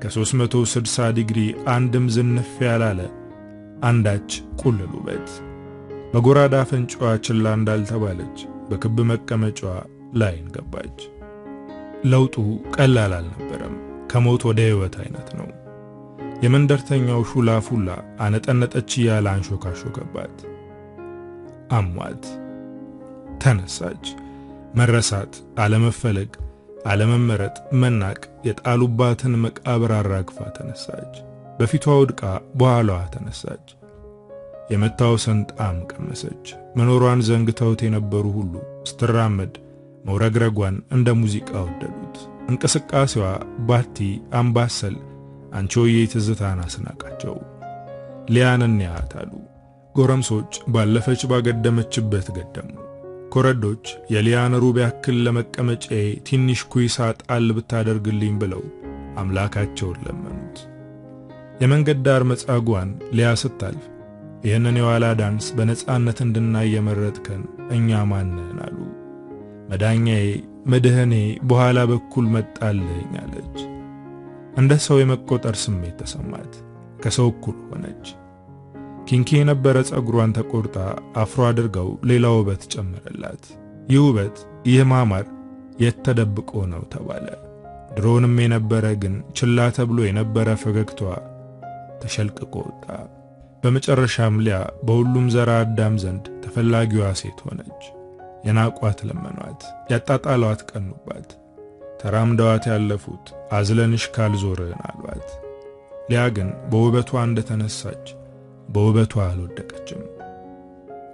[SPEAKER 1] ከ360 ዲግሪ አንድም ዝንፍ ያላለ አንዳች ቁልል ውበት። በጎራዳ አፍንጫዋ ችላ እንዳልተባለች በክብ መቀመጫዋ ላይ ገባች። ለውጡ ቀላል አልነበረም። ከሞት ወደ ሕይወት አይነት ነው። የመንደርተኛው ሹላፉላ አነጠነጠች ያለ አንሾካሾከባት። አሟት። ተነሳች። መረሳት፣ አለመፈለግ፣ አለመመረጥ፣ መናቅ የጣሉባትን መቃብር አራግፋ ተነሳች። በፊቷ ወድቃ በኋላዋ ተነሳች። የመታወስን ጣዕም ቀመሰች። መኖሯን ዘንግተውት የነበሩ ሁሉ ስትራመድ መውረግረጓን እንደ ሙዚቃ ወደዱት። እንቅስቃሴዋ ባቲ፣ አምባሰል፣ አንቺሆዬ ትዝታን አስናቃቸው። ሊያንን ያታሉ። ጎረምሶች ባለፈች ባገደመችበት ገደሙ። ኮረዶች የሊያን ሩብ ያክል ለመቀመጫዬ ትንሽ ኩይሳ ጣል ብታደርግልኝ ብለው አምላካቸውን ለመኑት። የመንገድ ዳር መጻጓን ሊያ ስታልፍ ይህንን የዋላ ዳንስ በነጻነት እንድናይ የመረጥከን እኛ ማነን አሉ። መዳኛዬ መድህኔ በኋላ በኩል መጣልኝ አለች። እንደ ሰው የመቆጠር ስሜት ተሰማት። ከሰው እኩል ሆነች። ኪንኪ የነበረ ጸጉሯን ተቆርጣ አፍሮ አድርገው ሌላ ውበት ጨመረላት። ይህ ውበት፣ ይህ ማማር የት ተደብቆ ነው ተባለ። ድሮንም የነበረ ግን ችላ ተብሎ የነበረ ፈገግታዋ ተሸልቅቆ ወጣ። በመጨረሻም ሊያ በሁሉም ዘራ አዳም ዘንድ ተፈላጊዋ ሴት ሆነች። የናቋት ለመኗት፣ ያጣጣሏት ቀኑባት። ተራምደዋት ያለፉት አዝለንሽ ካልዞርን አሏት። ሊያ ግን በውበቷ እንደተነሳች በውበቷ አልወደቀችም።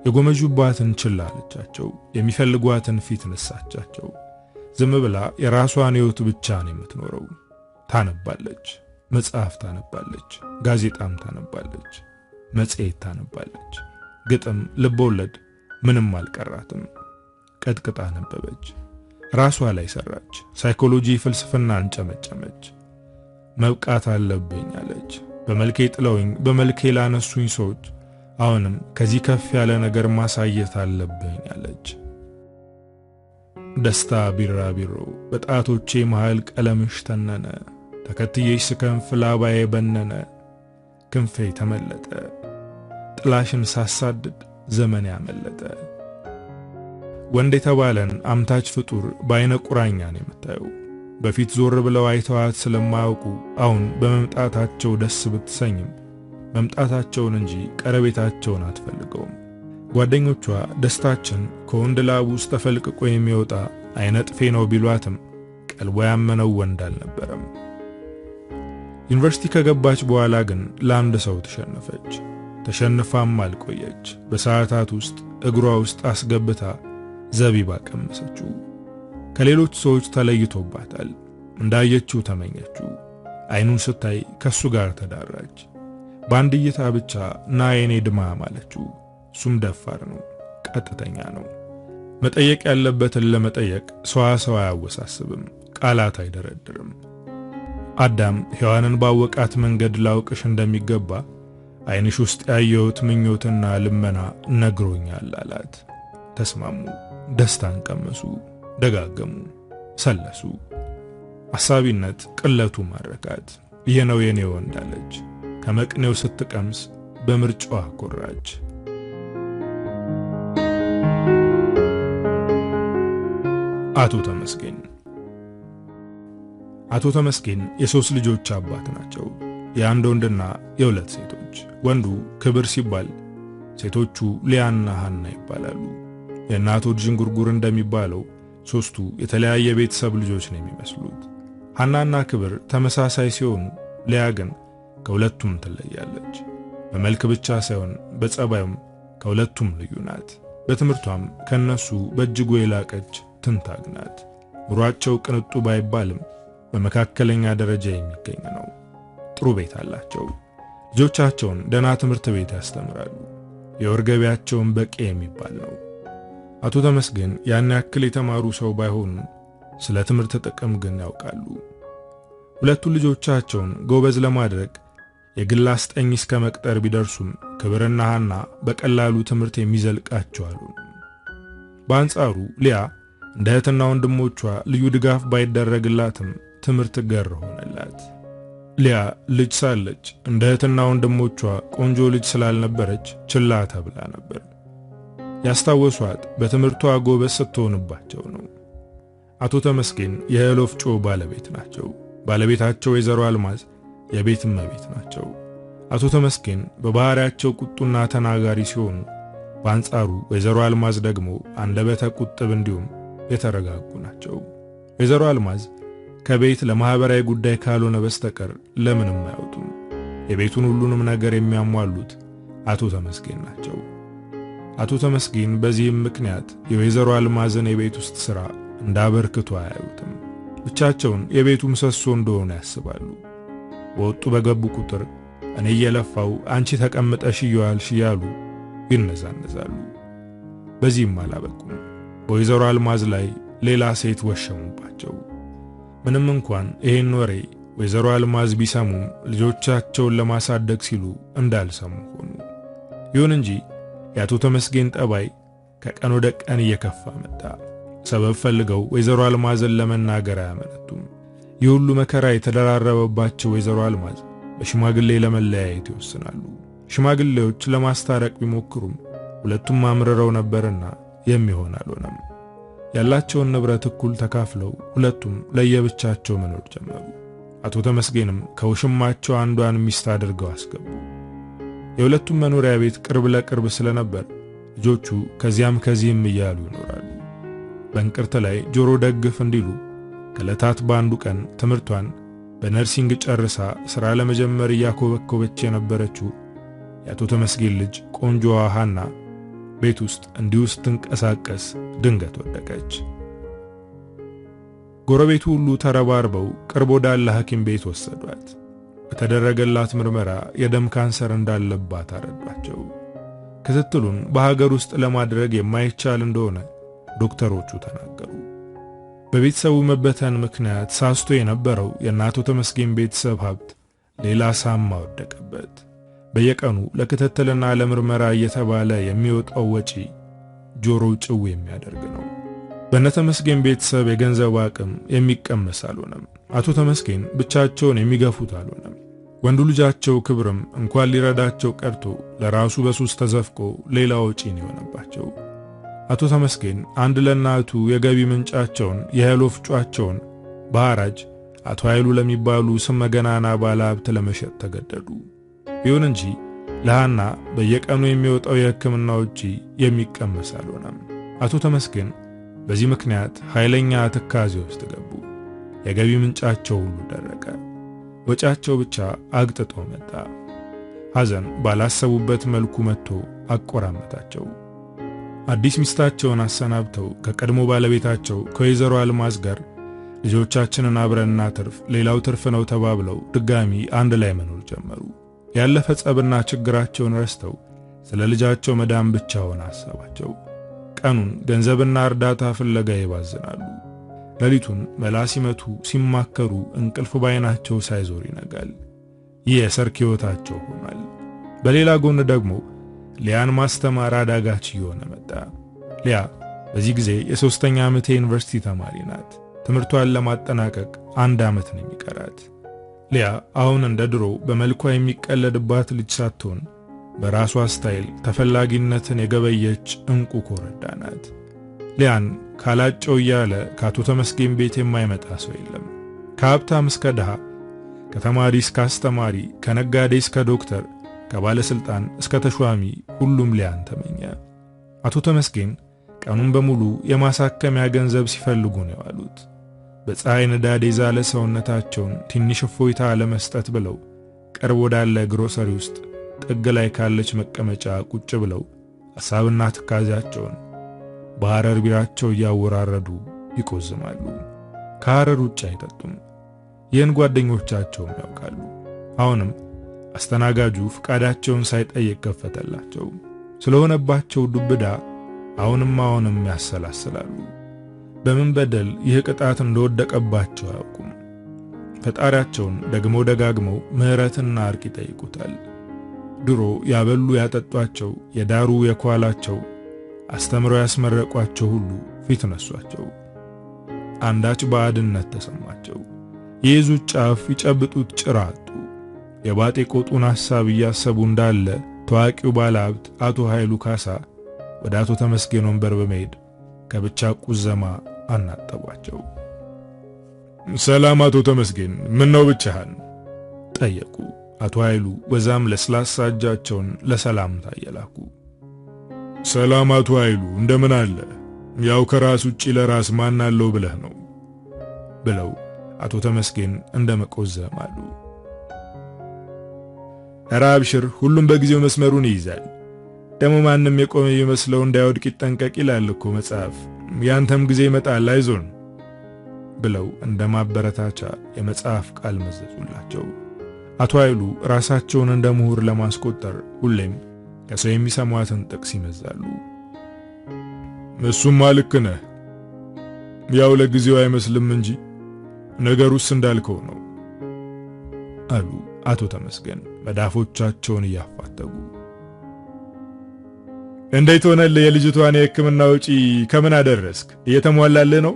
[SPEAKER 1] የጎመጁባትን ችላ አለቻቸው። የሚፈልጓትን ፊት ነሳቻቸው። ዝም ብላ የራሷን ሕይወት ብቻ ነው የምትኖረው። ታነባለች፣ መጽሐፍ ታነባለች፣ ጋዜጣም ታነባለች፣ መጽሔት ታነባለች፣ ግጥም፣ ልቦለድ ምንም አልቀራትም። ቀጥቅጣ ነበበች። ራሷ ላይ ሰራች። ሳይኮሎጂ፣ ፍልስፍና አንጨመጨመች። መብቃት አለብኝ አለች። በመልኬ ጥለውኝ በመልኬ ላነሱኝ ሰዎች አሁንም ከዚህ ከፍ ያለ ነገር ማሳየት አለብኝ አለች። ደስታ ቢራቢሮ በጣቶቼ መሃል ቀለምሽ ተነነ። ተከትዬሽ ስከንፍ ላባዬ በነነ። ክንፌ ተመለጠ። ጥላሽን ሳሳድድ ዘመን ያመለጠ። ወንድ የተባለን አምታች ፍጡር በአይነ ቁራኛ ነው የምታየው። በፊት ዞር ብለው አይተዋት ስለማያውቁ አሁን በመምጣታቸው ደስ ብትሰኝም መምጣታቸውን እንጂ ቀረቤታቸውን አትፈልገውም። ጓደኞቿ ደስታችን ከወንድ ላብ ውስጥ ተፈልቅቆ የሚወጣ አይነጥፌ ነው ቢሏትም ቀልቧ ያመነው ወንድ አልነበረም። ዩኒቨርሲቲ ከገባች በኋላ ግን ለአንድ ሰው ተሸነፈች። ተሸንፋም አልቆየች። በሰዓታት ውስጥ እግሯ ውስጥ አስገብታ ዘቢባ ቀመሰችው። ከሌሎች ሰዎች ተለይቶባታል። እንዳየችው ተመኘችው። አይኑን ስታይ ከሱ ጋር ተዳራች። በአንድ እይታ ብቻ ና የኔ ድማ ማለችው። እሱም ደፋር ነው፣ ቀጥተኛ ነው። መጠየቅ ያለበትን ለመጠየቅ ሰው አያወሳስብም፣ ቃላት አይደረድርም። አዳም ሔዋንን ባወቃት መንገድ ላውቅሽ እንደሚገባ አይንሽ ውስጥ ያየሁት ምኞትና ልመና ነግሮኛል አላት። ተስማሙ። ደስታን ቀመሱ። ደጋገሙ፣ ሰለሱ። አሳቢነት ቅለቱ ማረካት። ይሄ ነው የኔ ወንድ አለች። ከመቅኔው ስትቀምስ በምርጫዋ ኮራች። አቶ ተመስገን አቶ ተመስገን የሶስት ልጆች አባት ናቸው። የአንድ ወንድና የሁለት ሴቶች። ወንዱ ክብር ሲባል ሴቶቹ ሊያና ሐና ይባላሉ። የእናቶ ጅንጉርጉር እንደሚባለው ሶስቱ የተለያየ ቤተሰብ ልጆች ነው የሚመስሉት። ሐናና ክብር ተመሳሳይ ሲሆኑ ሊያ ግን ከሁለቱም ትለያለች። በመልክ ብቻ ሳይሆን በጸባዩም ከሁለቱም ልዩ ናት። በትምህርቷም ከነሱ በእጅጉ የላቀች ትንታግ ናት። ኑሯቸው ቅንጡ ባይባልም በመካከለኛ ደረጃ የሚገኝ ነው። ጥሩ ቤት አላቸው። ልጆቻቸውን ደህና ትምህርት ቤት ያስተምራሉ። የወር ገቢያቸውን በቂ የሚባል ነው። አቶ ተመስገን ያን ያክል የተማሩ ሰው ባይሆኑ ስለ ትምህርት ጥቅም ግን ያውቃሉ። ሁለቱ ልጆቻቸውን ጎበዝ ለማድረግ የግል አስጠኝ እስከ መቅጠር ቢደርሱም ክብርና ሐና በቀላሉ ትምህርት የሚዘልቃቸው አሉ። በአንጻሩ ሊያ እንደ እህትና ወንድሞቿ ልዩ ድጋፍ ባይደረግላትም ትምህርት ገር ሆነላት። ሊያ ልጅ ሳለች እንደ እህትና ወንድሞቿ ቆንጆ ልጅ ስላልነበረች ችላ ተብላ ነበር። ያስታወሷት በትምህርቷ ጎበዝ ስትሆንባቸው ነው። አቶ ተመስገን የእህል ወፍጮ ባለቤት ናቸው። ባለቤታቸው ወይዘሮ አልማዝ የቤት እመቤት ናቸው። አቶ ተመስገን በባህሪያቸው ቁጡና ተናጋሪ ሲሆኑ፣ በአንጻሩ ወይዘሮ አልማዝ ደግሞ አንደበተ ቁጥብ እንዲሁም የተረጋጉ ናቸው። ወይዘሮ አልማዝ ከቤት ለማህበራዊ ጉዳይ ካልሆነ በስተቀር ለምንም አይወጡም። የቤቱን ሁሉንም ነገር የሚያሟሉት አቶ ተመስገን ናቸው። አቶ ተመስገን በዚህም ምክንያት የወይዘሮ አልማዝን የቤት ውስጥ ሥራ እንዳበርክቶ አያዩትም። ብቻቸውን የቤቱ ምሰሶ እንደሆነ ያስባሉ። ወጡ በገቡ ቁጥር እኔ እየለፋው አንቺ ተቀምጠሽ ይዋልሽ ያሉ ይነዛነዛሉ። በዚህም አላበቁም። ወይዘሮ አልማዝ ላይ ሌላ ሴት ወሸሙባቸው። ምንም እንኳን ይሄን ወሬ ወይዘሮ አልማዝ ቢሰሙም ልጆቻቸውን ለማሳደግ ሲሉ እንዳልሰሙ ሆኑ። ይሁን እንጂ የአቶ ተመስገን ጠባይ ከቀን ወደ ቀን እየከፋ መጣ። ሰበብ ፈልገው ወይዘሮ አልማዝን ለመናገር አያመነቱም። የሁሉ መከራ የተደራረበባቸው ወይዘሮ አልማዝ በሽማግሌ ለመለያየት ይወስናሉ። ሽማግሌዎች ለማስታረቅ ቢሞክሩም ሁለቱም አምርረው ነበርና የሚሆን አልሆነም። ያላቸውን ንብረት እኩል ተካፍለው ሁለቱም ለየብቻቸው መኖር ጀመሩ። አቶ ተመስገንም ከውሽማቸው አንዷን ሚስት አድርገው አስገቡ። የሁለቱም መኖሪያ ቤት ቅርብ ለቅርብ ስለነበር ልጆቹ ከዚያም ከዚህም እያሉ ይኖራሉ። በእንቅርት ላይ ጆሮ ደግፍ እንዲሉ ከዕለታት በአንዱ ቀን ትምህርቷን በነርሲንግ ጨርሳ ሥራ ለመጀመር እያኮበኮበች የነበረችው የአቶ ተመስገን ልጅ ቆንጆዋ ሐና ቤት ውስጥ እንዲሁ ስትንቀሳቀስ ድንገት ወደቀች። ጎረቤቱ ሁሉ ተረባርበው ቅርብ ወዳለ ሐኪም ቤት ወሰዷት። በተደረገላት ምርመራ የደም ካንሰር እንዳለባት አረዷቸው። ክትትሉን በሀገር ውስጥ ለማድረግ የማይቻል እንደሆነ ዶክተሮቹ ተናገሩ። በቤተሰቡ መበተን ምክንያት ሳስቶ የነበረው የአቶ ተመስገን ቤተሰብ ሀብት ሌላ ሳማ ወደቀበት። በየቀኑ ለክትትልና ለምርመራ እየተባለ የሚወጣው ወጪ ጆሮ ጭው የሚያደርግ ነው። በነተመስገን ቤተሰብ የገንዘብ አቅም የሚቀመስ አልሆነም። አቶ ተመስገን ብቻቸውን የሚገፉት አልሆነም። ወንዱ ልጃቸው ክብርም እንኳን ሊረዳቸው ቀርቶ ለራሱ በሱስ ተዘፍቆ ሌላ ወጪ ነው የሆነባቸው። አቶ ተመስገን አንድ ለናቱ የገቢ ምንጫቸውን የእህል ወፍጯቸውን በሐራጅ አቶ ኃይሉ ለሚባሉ ስመ ገናና ባለሀብት ለመሸጥ ተገደዱ። ይሁን እንጂ ለሐና በየቀኑ የሚወጣው የሕክምና ወጪ የሚቀመስ አልሆነም። አቶ ተመስገን በዚህ ምክንያት ኃይለኛ ትካዜ ውስጥ ገቡ። የገቢ ምንጫቸው ሁሉ ደረቀ። ወጫቸው ብቻ አግጥጦ መጣ። ሐዘን ባላሰቡበት መልኩ መጥቶ አቆራመታቸው። አዲስ ሚስታቸውን አሰናብተው ከቀድሞ ባለቤታቸው ከወይዘሮ አልማዝ ጋር ልጆቻችንን አብረንና ትርፍ ሌላው ትርፍ ነው ተባብለው ድጋሚ አንድ ላይ መኖር ጀመሩ። ያለፈ ጸብና ችግራቸውን ረስተው ስለ ልጃቸው መዳን ብቻ ሆነ ሐሳባቸው። ቀኑን ገንዘብና እርዳታ ፍለጋ ይባዝናሉ። ሌሊቱን መላ ሲመቱ ሲማከሩ እንቅልፍ ባይናቸው ሳይዞር ይነጋል። ይህ የሰርክ ሕይወታቸው ሆኗል። በሌላ ጎን ደግሞ ሊያን ማስተማር አዳጋች እየሆነ መጣ። ሊያ በዚህ ጊዜ የሶስተኛ ዓመት የዩኒቨርሲቲ ተማሪ ናት። ትምህርቷን ለማጠናቀቅ 1 ዓመት ነው የሚቀራት። ሊያ አሁን እንደ ድሮ በመልኳ የሚቀለድባት ልጅ ሳትሆን በራሷ ስታይል ተፈላጊነትን የገበየች እንቁ ኮረዳ ናት። ሊያን ካላጨው እያለ ከአቶ ተመስገን ቤት የማይመጣ ሰው የለም። ከሀብታም እስከ ድሃ፣ ከተማሪ እስከ አስተማሪ፣ ከነጋዴ እስከ ዶክተር፣ ከባለስልጣን እስከ ተሿሚ ሁሉም ሊያን ተመኘ። አቶ ተመስገን ቀኑን በሙሉ የማሳከሚያ ገንዘብ ሲፈልጉ ነው ያሉት። በፀሐይ ንዳድ የዛለ ሰውነታቸውን ትንሽ እፎይታ ለመስጠት ብለው ቅርብ ወዳለ ግሮሰሪ ውስጥ ጥግ ላይ ካለች መቀመጫ ቁጭ ብለው ሐሳብና ትካዜያቸውን በሐረር ቢራቸው እያወራረዱ ይቆዝማሉ። ከሐረር ውጭ አይጠጡም። ይህን ጓደኞቻቸውም ያውቃሉ። አሁንም አስተናጋጁ ፍቃዳቸውን ሳይጠይቅ ከፈተላቸው። ስለሆነባቸው ዱብዳ አሁንም ያሰላስላሉ። በምን በደል ይህ ቅጣት እንደወደቀባቸው አያውቁም። ፈጣሪያቸውን ደጋግመው ምሕረትና እርቅ ይጠይቁታል። ድሮ ያበሉ ያጠጧቸው፣ የዳሩ የኳላቸው፣ አስተምረው ያስመረቋቸው ሁሉ ፊት ነሷቸው። አንዳች ባዕድነት ተሰማቸው። የይዙት ጫፍ ይጨብጡት ጭራ አጡ። የባጤ ቆጡን ሐሳብ እያሰቡ እንዳለ ታዋቂው ባለሀብት አቶ ኃይሉ ካሳ ወደ አቶ ተመስገን ወንበር በመሄድ ከብቻ ቁዘማ አናጠቧቸው። ሰላም አቶ ተመስገን፣ ምን ነው ብቻህን? ጠየቁ። አቶ ኃይሉ ወዛም ለስላሳ እጃቸውን ለሰላምታ እየላኩ። ሰላም አቶ ኃይሉ፣ እንደምን አለ? ያው ከራስ ውጪ ለራስ ማን አለው ብለህ ነው ብለው አቶ ተመስገን እንደመቆዘም አሉ። ኧረ አብሽር፣ ሁሉም በጊዜው መስመሩን ይይዛል። ደሞ ማንም የቆመ ይመስለው እንዳይወድቅ ይጠንቀቅ ይላል እኮ መጽሐፍ። ያንተም ጊዜ ይመጣል፣ አይዞን ብለው እንደማበረታቻ የመጽሐፍ ቃል መዘዙላቸው። አቶ ኃይሉ ራሳቸውን እንደ ምሁር ለማስቆጠር ሁሌም ከሰው የሚሰሟትን ጥቅስ ይመዛሉ። እሱማ ልክ ነህ፣ ያው ለጊዜው አይመስልም እንጂ ነገሩስ እንዳልከው ነው አሉ አቶ ተመስገን መዳፎቻቸውን እያፋተጉ። እንዴት ሆነልህ? የልጅቷን የሕክምና ወጪ ከምን አደረስክ? እየተሟላልህ ነው?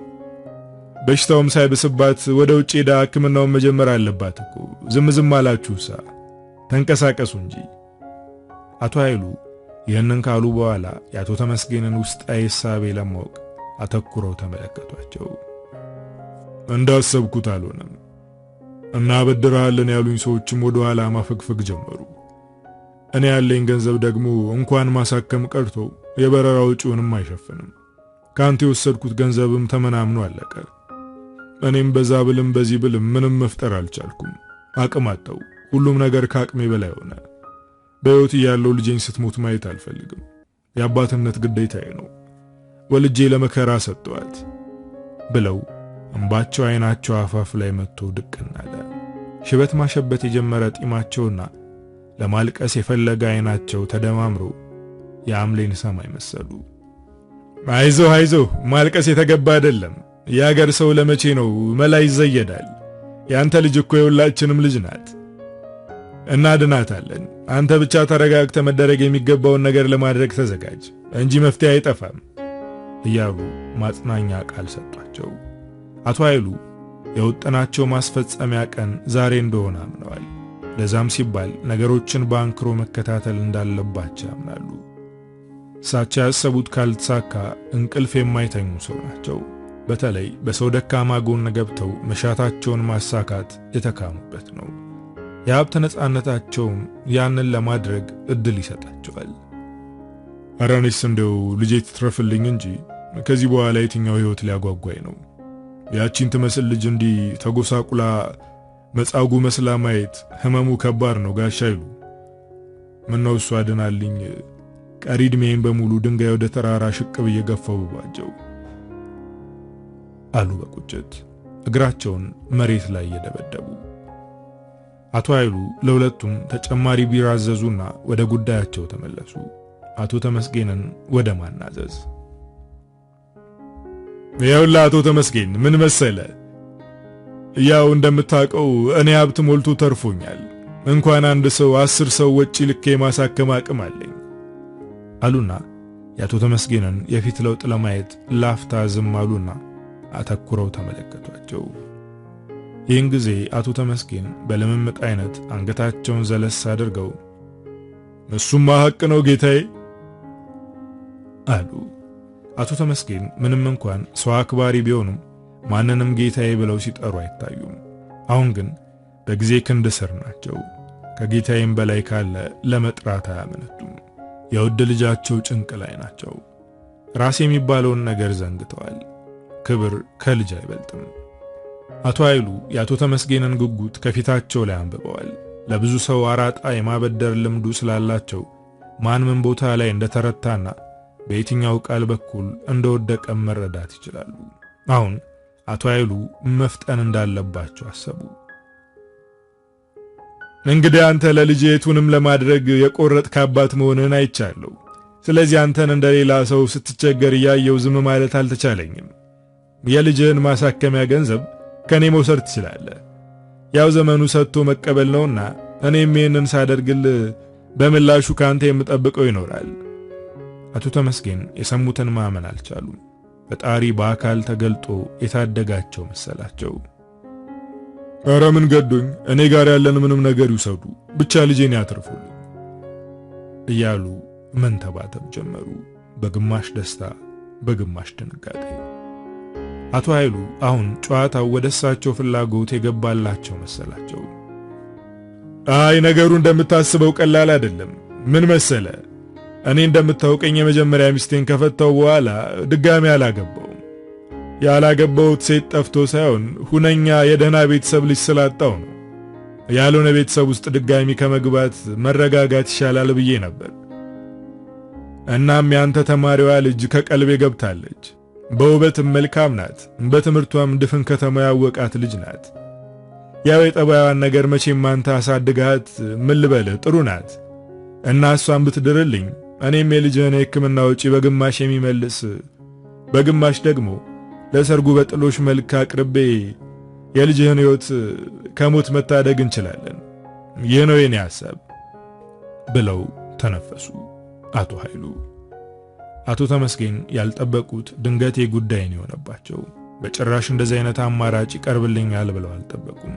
[SPEAKER 1] በሽታውም ሳይብስባት ወደ ውጪ ሄዳ ሕክምናውን መጀመር አለባት እኮ። ዝም አላችሁሳ? ተንቀሳቀሱ እንጂ። አቶ ኃይሉ ይህንን ካሉ በኋላ የአቶ ተመስገንን ውስጣዊ ሕሳቤ ለማወቅ አተኩረው ተመለከቷቸው። እንዳሰብኩት አልሆነም እና በድራለን ያሉኝ ሰዎችም ወደ ኋላ ማፈግፈግ ጀመሩ። እኔ ያለኝ ገንዘብ ደግሞ እንኳን ማሳከም ቀርቶ የበረራ ወጪውንም አይሸፍንም። ካንተ የወሰድኩት ገንዘብም ተመናምኖ አለቀ። እኔም በዛ ብልም በዚህ ብልም ምንም መፍጠር አልቻልኩም። አቅም አጣው። ሁሉም ነገር ከአቅሜ በላይ ሆነ። በሕይወት ያለው ልጄን ስትሞት ማየት አልፈልግም። የአባትነት ግዴታዬ ነው። ወልጄ ለመከራ ሰጠዋት ብለው እንባቸው አይናቸው አፋፍ ላይ መጥቶ ድቅና አለ። ሽበት ማሸበት የጀመረ ጢማቸውና ለማልቀስ የፈለገ አይናቸው ተደማምሮ የአምሌን ሰማይ መሰሉ። አይዞህ ማልቀስ የተገባ አይደለም። የአገር ሰው ለመቼ ነው መላ ይዘየዳል። ያንተ ልጅ እኮ የሁላችንም ልጅ ናት። እናድናታለን። አንተ ብቻ ተረጋግተ መደረግ የሚገባውን ነገር ለማድረግ ተዘጋጅ እንጂ መፍትሄ አይጠፋም እያሉ ማጽናኛ ቃል ሰጧቸው። አቶ ኃይሉ የውጥናቸው ማስፈጸሚያ ቀን ዛሬ እንደሆነ አምነዋል። ለዛም ሲባል ነገሮችን በአንክሮ መከታተል እንዳለባቸው ያምናሉ። እሳቸው ያሰቡት ካልተሳካ እንቅልፍ የማይተኙ ሰው ናቸው። በተለይ በሰው ደካማ ጎን ገብተው መሻታቸውን ማሳካት የተካሙበት ነው። የሀብት ነፃነታቸውም ያንን ለማድረግ እድል ይሰጣቸዋል። አራኔስ እንደው ልጄ ትትረፍልኝ እንጂ ከዚህ በኋላ የትኛው ህይወት ሊያጓጓኝ ነው? ያቺን ትመስል ልጅ እንዲህ ተጎሳቁላ መጻጉ መስላ ማየት ህመሙ ከባድ ነው ጋሻ ይሉ። ምነው እሷ አድናልኝ ቀሪ ዕድሜን በሙሉ ድንጋይ ወደ ተራራ ሽቅብ እየገፋው ባጀው አሉ በቁጭት እግራቸውን መሬት ላይ እየደበደቡ። አቶ ኃይሉ ለሁለቱም ተጨማሪ ቢራ አዘዙና ወደ ጉዳያቸው ተመለሱ። አቶ ተመስገንን ወደ ማናዘዝ ያውላ አቶ ተመስገን ምን መሰለ፣ ያው እንደምታውቀው እኔ ሀብት ሞልቶ ተርፎኛል። እንኳን አንድ ሰው 10 ሰው ወጪ ልኬ ማሳከም አቅም አለኝ አሉና የአቶ ተመስገንን የፊት ለውጥ ለማየት ላፍታ ዝም አሉና አተኩረው ተመለከቷቸው። ይህን ጊዜ አቶ ተመስገን በልምምጥ አይነት አንገታቸውን ዘለስ አድርገው እሱማ ሐቅ ነው ጌታዬ አሉ። አቶ ተመስገን ምንም እንኳን ሰው አክባሪ ቢሆኑም ማንንም ጌታዬ ብለው ሲጠሩ አይታዩም። አሁን ግን በጊዜ ክንድ ስር ናቸው። ከጌታዬም በላይ ካለ ለመጥራት አያመነቱም። የውድ ልጃቸው ጭንቅ ላይ ናቸው። ራስ የሚባለውን ነገር ዘንግተዋል። ክብር ከልጅ አይበልጥም። አቶ ኃይሉ የአቶ ተመስገንን ጉጉት ከፊታቸው ላይ አንብበዋል። ለብዙ ሰው አራጣ የማበደር ልምዱ ስላላቸው ማን ምን ቦታ ላይ እንደተረታና በየትኛው ቃል በኩል እንደወደቀ መረዳት ይችላሉ። አሁን አቶ ኃይሉ መፍጠን እንዳለባቸው አሰቡ። እንግዲህ አንተ ለልጅ የቱንም ለማድረግ የቆረጥክ አባት መሆንህን አይቻለሁ። ስለዚህ አንተን እንደሌላ ሰው ስትቸገር እያየው ዝም ማለት አልተቻለኝም። የልጅህን ማሳከሚያ ገንዘብ ከኔ መውሰድ ትችላለህ። ያው ዘመኑ ሰጥቶ መቀበል ነውና እኔም ይህንን ሳደርግልህ በምላሹ ካንተ የምጠብቀው ይኖራል። አቶ ተመስገን የሰሙትን ማመን አልቻሉም። ፈጣሪ በአካል ተገልጦ የታደጋቸው መሰላቸው። ኧረ ምን ገዶኝ፣ እኔ ጋር ያለን ምንም ነገር ይውሰዱ፣ ብቻ ልጄን ያትርፉልኝ እያሉ መንተባተብ ጀመሩ። በግማሽ ደስታ በግማሽ ድንጋጤ። አቶ ኃይሉ አሁን ጨዋታው ወደ እሳቸው ፍላጎት የገባላቸው መሰላቸው። አይ ነገሩ እንደምታስበው ቀላል አይደለም። ምን መሰለ፣ እኔ እንደምታውቀኝ የመጀመሪያ ሚስቴን ከፈታው በኋላ ድጋሚ አላገባውም። ያላገባውት ሴት ጠፍቶ ሳይሆን ሁነኛ የደህና ቤተሰብ ልጅ ስላጣው ነው። ያልሆነ ቤተሰብ ውስጥ ድጋሚ ከመግባት መረጋጋት ይሻላል ብዬ ነበር። እናም ያንተ ተማሪዋ ልጅ ከቀልቤ ገብታለች። በውበትም መልካም ናት። በትምህርቷም ድፍን ከተማ ያወቃት ልጅ ናት። ያው የጠባዩን ነገር መቼም አንተ አሳድጋት ምን ልበልህ ጥሩ ናት እና እሷን ብትድርልኝ እኔም የልጅህን የሕክምና ወጪ በግማሽ የሚመልስ በግማሽ ደግሞ ለሰርጉ በጥሎሽ መልክ አቅርቤ የልጅህን ሕይወት ከሞት መታደግ እንችላለን። ይህ ነው የኔ ሐሳብ ብለው ተነፈሱ አቶ ኃይሉ። አቶ ተመስገን ያልጠበቁት ድንገቴ ጉዳይን የሆነባቸው። በጭራሽ እንደዚህ አይነት አማራጭ ይቀርብልኛል ብለው አልጠበቁም።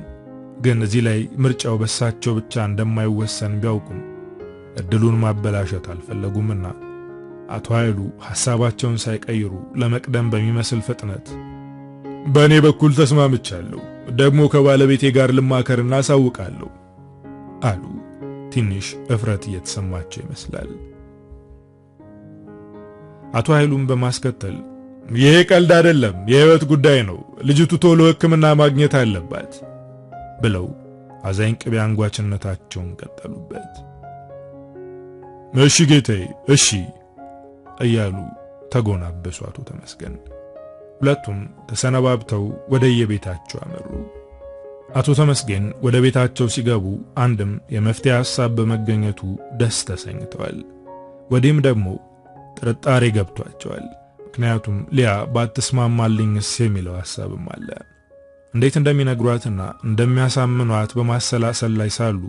[SPEAKER 1] ግን እዚህ ላይ ምርጫው በሳቸው ብቻ እንደማይወሰን ቢያውቁም እድሉን ማበላሸት አልፈለጉምና አቶ ኃይሉ ሐሳባቸውን ሳይቀይሩ ለመቅደም በሚመስል ፍጥነት በእኔ በኩል ተስማምቻለሁ፣ ደግሞ ከባለቤቴ ጋር ልማከርና አሳውቃለሁ አሉ። ትንሽ እፍረት እየተሰማቸው ይመስላል። አቶ ኃይሉም በማስከተል ይሄ ቀልድ አይደለም፣ የህይወት ጉዳይ ነው፣ ልጅቱ ቶሎ ሕክምና ማግኘት አለባት ብለው አዛኝ ቅቤ አንጓችነታቸውን ቀጠሉበት። እሺ ጌታዬ እሺ እያሉ ተጎናበሱ አቶ ተመስገን። ሁለቱም ተሰነባብተው ወደ የቤታቸው አመሩ። አቶ ተመስገን ወደ ቤታቸው ሲገቡ አንድም የመፍትሄ ሐሳብ በመገኘቱ ደስ ተሰኝተዋል፣ ወዲህም ደግሞ ጥርጣሬ ገብቷቸዋል። ምክንያቱም ሊያ ባትስማማልኝስ የሚለው ሐሳብም አለ። እንዴት እንደሚነግሯትና እንደሚያሳምኗት በማሰላሰል ላይ ሳሉ